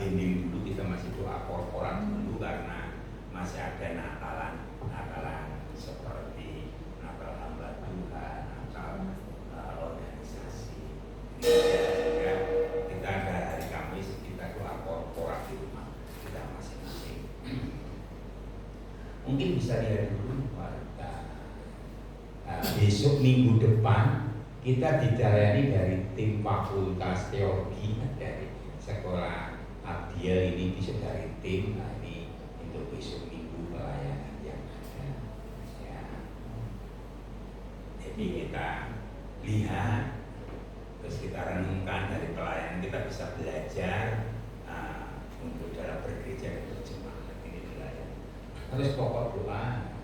hening dulu, kita masih doa korporat dulu karena masih ada Natalan seperti Natal hamba Tuhan, Natal organisasi. Ya, kita ada hari Kamis, kita doa korporat di rumah kita masing-masing. Mungkin bisa lihat dulu warga. Besok minggu depan kita dilayani dari tim fakultas teologi dari sekolah Abdiel ini, bisa dari tim. Nah, ini untuk besok minggu pelayanan yang ada ya. Jadi kita lihat, terus kita renungkan dari pelayanan, kita bisa belajar untuk dalam bergereja dan berjemaat ini dilayani. Terus pokok doa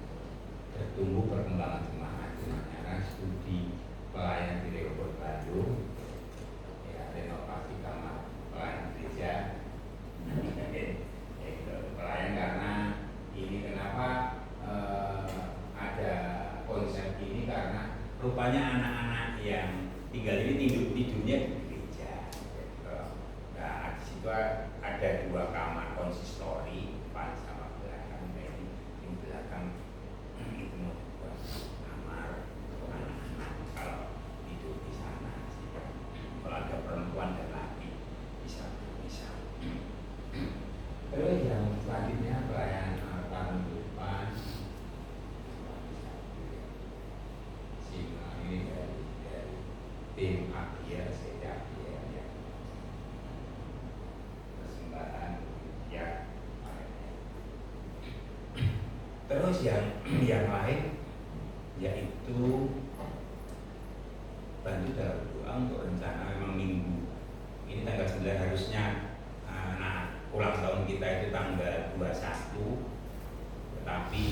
bertumbuh perkembangan jemaat, karena studi pelayanan di Rehoboth Bandung, ya, renovasi kamar pelayanan gereja, pelayan karena ini kenapa ada konsep ini, karena rupanya anak-anak yang tinggal ini tidurnya di gereja. Nah, di situ ada 2 kamar konsistori, depan sama belakang. Jadi di belakang itu mau buat kamar untuk anak-anak kalau tidur di sana. Kalau ada perempuan dan laki bisa. Terus yang selanjutnya pelayanan tahun depan, ini dari tim Abdiel sejak ya. Persembahan ya. Terus yang lain yaitu bantu dalam doa untuk rencana memang minggu ini tanggal 9 harusnya ulang tahun kita itu tanggal 21, tetapi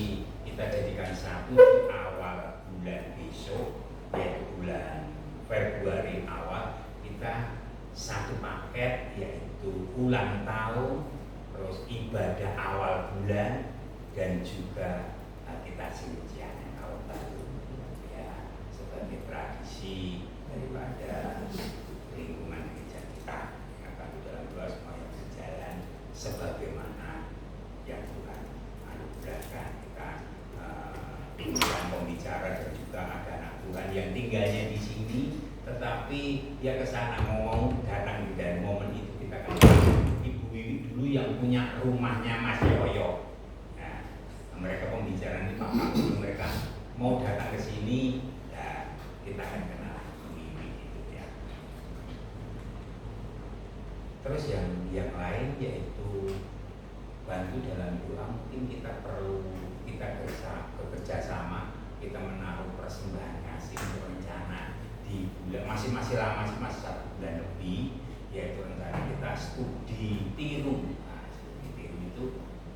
kita jadikan 1 di awal bulan besok, yaitu bulan Februari awal. Kita 1 paket, yaitu ulang tahun, terus ibadah awal bulan, dan juga kita sincian tahun baru ya, sebagai tradisi daripada lingkungan gereja kita. Akan dalam doa semuanya berjalan sebagaimana yang Tuhan anugerahkan. Kita pimpinan pembicara dan juga ada anak Tuhan yang tinggalnya di sini, tetapi dia kesana mau datang dan momen itu kita akan Ibu Wiwi dulu yang punya rumahnya Mas Yoyo. Nah, mereka pembicaraan di Pak Agung, mereka mau datang ke sini, ya kita akan kenal Ibu Wiwi itu ya. Terus yang lain yaitu bantu dalam doa. Mungkin kita perlu bekerja sama, kita menaruh persembahan kasih untuk rencana di bulan masih lama, masih 1 bulan lebih, yaitu rencana kita studi tiru. Nah, studi tiru itu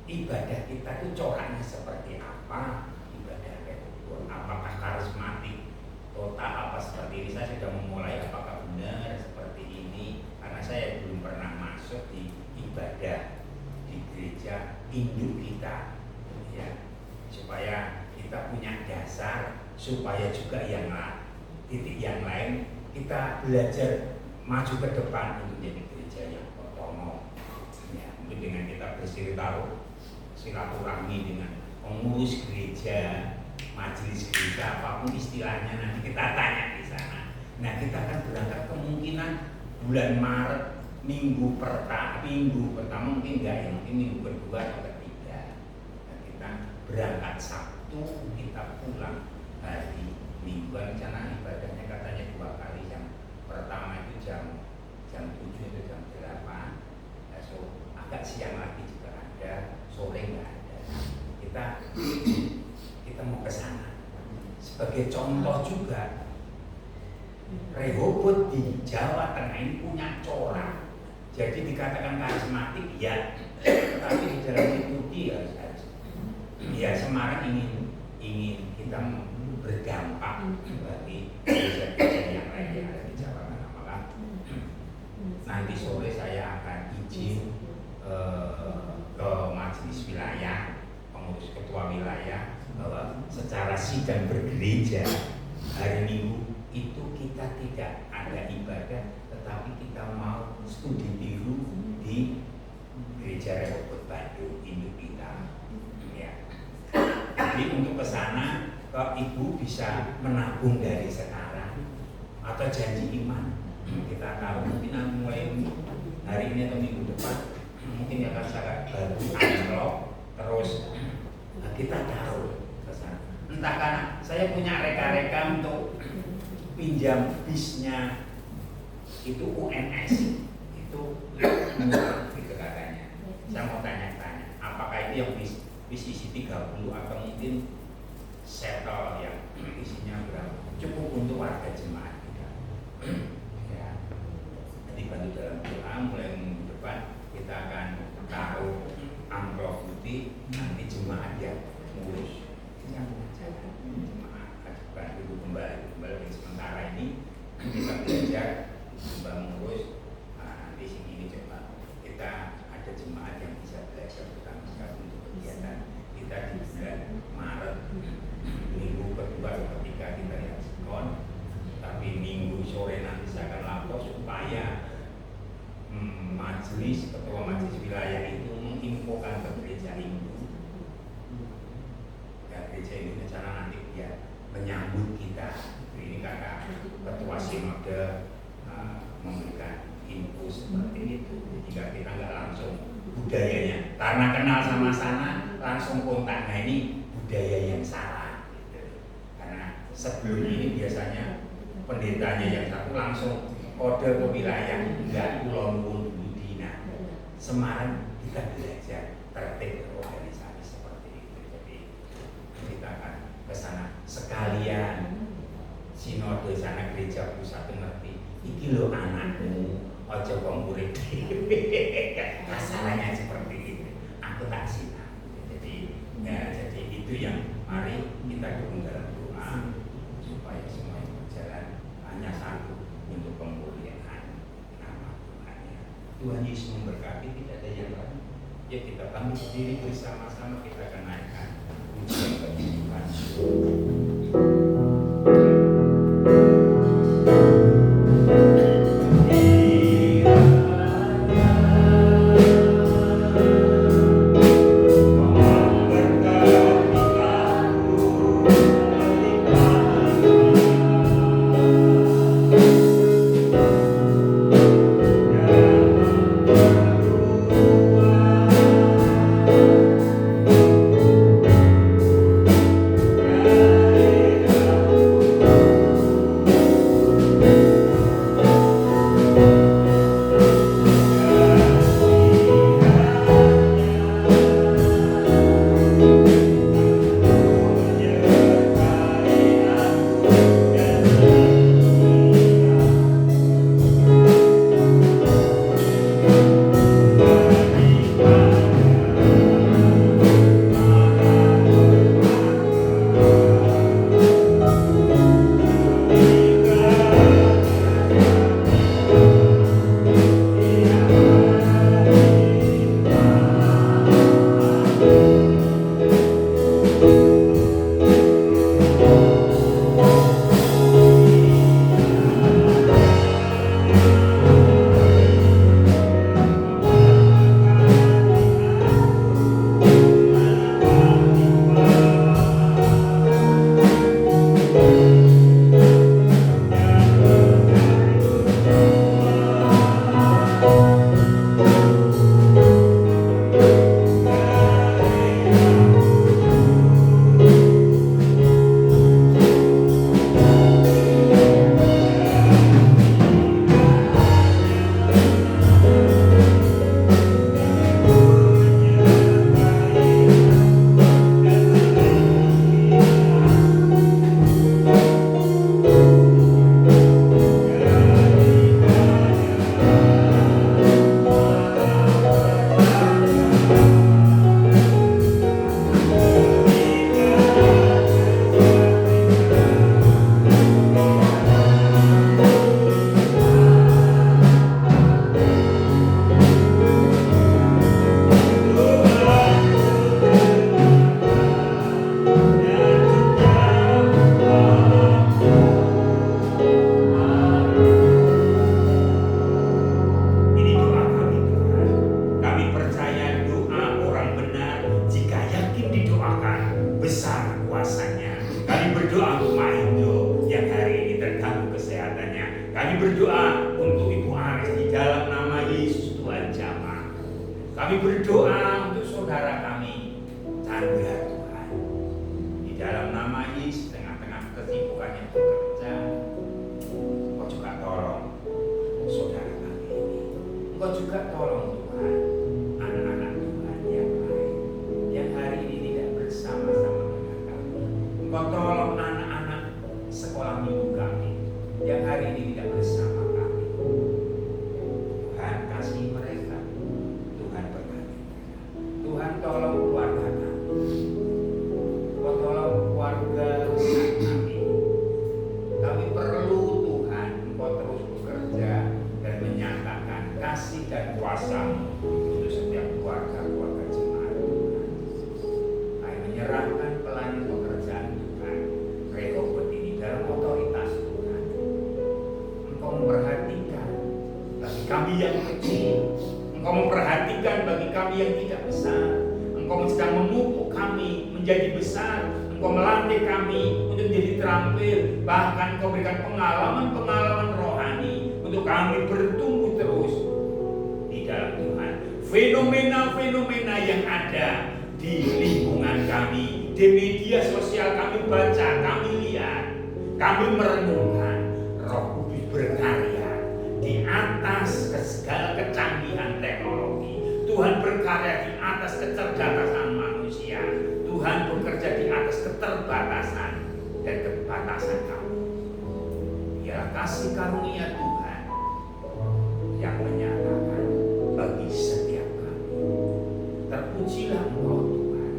ibadah kita itu coraknya seperti apa, ibadah Rehoboth, apakah karismatik total apa seperti ini. Saya sudah memulai apakah benar seperti ini, karena saya belum pernah masuk di ibadah di gereja induk kita ya, supaya kita punya dasar, supaya juga titik yang lain kita belajar maju ke depan untuk menjadi gereja yang otonom ya. Mungkin dengan kita silaturahmi dengan pengurus gereja, majelis gereja, apapun istilahnya, nanti kita tanya di sana. Nah, kita akan berangkat kemungkinan bulan Maret, minggu pertama mungkin enggak ya, mungkin minggu kedua atau ketiga. Nah, kita berangkat Sabtu, kita pulang hari Minggu. Rencana ibadahnya katanya 2 kali, yang pertama itu jam 7 itu jam 8. So agak siang lagi juga ada, sore enggak ada. Kita mau ke sana. Sebagai contoh juga, Rehoboth di Jawa Tengah ini punya corak. Jadi dikatakan karismatik ya, tetapi di dalam studi ya Semarang ingin kita berdampak bagi gereja-gereja yang lain yang ada di Jawa Tengah. Maka nanti sore saya akan izin ke majelis wilayah, pengurus ketua wilayah, bahwa secara sidang bergereja hari Minggu itu kita tidak ada ibadah, tetapi kita mau studi biru di gereja Rehoboth Bandung induk kita. Ya. Jadi untuk ke sana, ibu bisa menabung dari sekarang atau janji iman. Kita tahu mungkin mulai hari ini atau minggu depan mungkin akan saya baru unlock terus. Kita tahu ke sana. Entah karena saya punya reka-reka untuk pinjam bisnya itu UNS itu murah gitu katanya. Saya mau tanya-tanya, apakah itu yang bis isi 30 atau mungkin settle yang isinya berapa? Cukup untuk warga jemaat kita. Ya. Jadi bantu dalam doa mulai minggu depan kita akan taruh amplop putih, nanti jemaat yang ngurus. Jemaat ajukan dulu kembali sementara ini kita belajar mengurus. Nanti sini ini coba kita ada jemaat yang bisa belajar pertama sekali untuk kegiatan kita di bulan Maret minggu kedua ketika kita lihat sikon, tapi minggu sore nanti saya akan lapor supaya majelis ketua majelis wilayah itu menginfokan ke gereja induk. Ya, gereja induk cara nanti dia menyambut kita. Ini kakak ketua sinode memberikan info seperti itu. Jika kita nggak langsung budayanya, karena kenal sama sana langsung kontak. Nah ini budaya yang salah. Gitu. Karena sebelum ini biasanya pendetanya yang satu langsung kode ke wilayah, enggak ulon budina. Semarang kita belajar tertib organisasi seperti itu. Jadi kita akan ke sana sekalian sinode sana gereja pusat ngerti. Iki lo anakmu, ojo murid. Masalahnya seperti itu. Aku tak sinau. Jadi itu yang mari kita dukung dalam doa supaya semuanya berjalan hanya satu untuk pemuliaan nama Tuhan. Tuhan Yesus memberkati, tidak ada yang lain. Ya kita pamit diri bersama-sama, kita akan naikkan pujian bagi Tuhan. Yeah. berdoa untuk Ibu Aris di dalam nama Yesus Tuhan jamah. Kami berdoa untuk saudara kami Chandra Tuhan. Di dalam nama Yesus, tengah-tengah kesibukannya bekerja, Engkau juga tolong saudara kami ini. Engkau juga tolong Tuhan anak-anak Tuhan yang lain yang hari ini tidak bersama-sama dengan kami. Engkau tolong anak-anak sekolah minggu kami yang hari ini tidak bersama kami. Tuhan kasih mereka, Tuhan berkati mereka. Tuhan tolong keluarga kami, Engkau tolong keluarga besar kami. Kami perlu Tuhan Engkau terus bekerja dan menyatakan kasih dan kuasa untuk setiap keluarga-keluarga jemaat Tuhan. Kami menyerahkan pelayanan pekerjaan Tuhan Rehoboth ini dalam otoritas Tuhan. Engkau memperhatikan bagi kami yang kecil, Engkau memperhatikan bagi kami yang tidak besar. Engkau sedang memupuk kami menjadi besar. Engkau melatih kami untuk menjadi terampil. Bahkan Engkau berikan pengalaman-pengalaman rohani untuk kami bertumbuh terus di dalam Tuhan. Fenomena-fenomena yang ada di lingkungan kami, di media sosial kami baca, kami lihat, kami merenungkan. Roh Kudus berkarya di atas segala kecanggihan teknologi. Tuhan berkarya di atas kecerdasan manusia. Tuhan bekerja di atas keterbatasan dan kebatasan kami. Biarlah kasih karunia Tuhan yang menyatakan bagi setiap kami. Terpujilah Engkau Tuhan.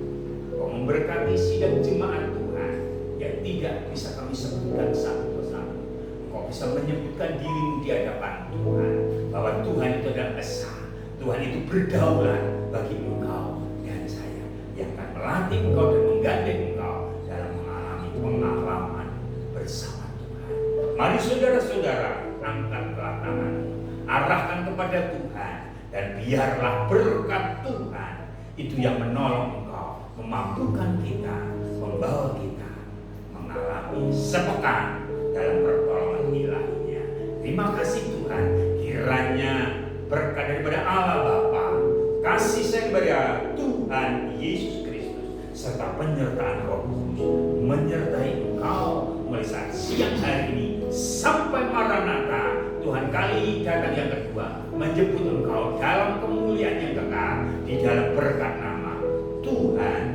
Engkau memberkati sidang jemaat Tuhan yang tidak bisa kami sebutkan satu persatu. Engkau bisa menyebutkan dirimu di hadapan Tuhan, bahwa Tuhan itu adalah esa. Tuhan itu berdaulat bagi engkau dan saya yang akan melatih engkau dan menggandeng engkau dalam mengalami pengalaman bersama Tuhan. Mari saudara-saudara, angkatlah tanganmu, arahkan kepada Tuhan, dan biarlah berkat Tuhan itu yang menolong engkau, memampukan kita, membawa kita mengalami sepekan dalam pertolongan ilahinya. Terima kasih Tuhan, kiranya berkat daripada Allah Bapa, kasih sayang daripada Tuhan Yesus Kristus, serta penyertaan Roh Kudus menyertai engkau mulai saat siang hari ini sampai Maranatha. Tuhan kali datang yang kedua menjemput engkau dalam kemuliaan yang kekal di dalam berkat nama Tuhan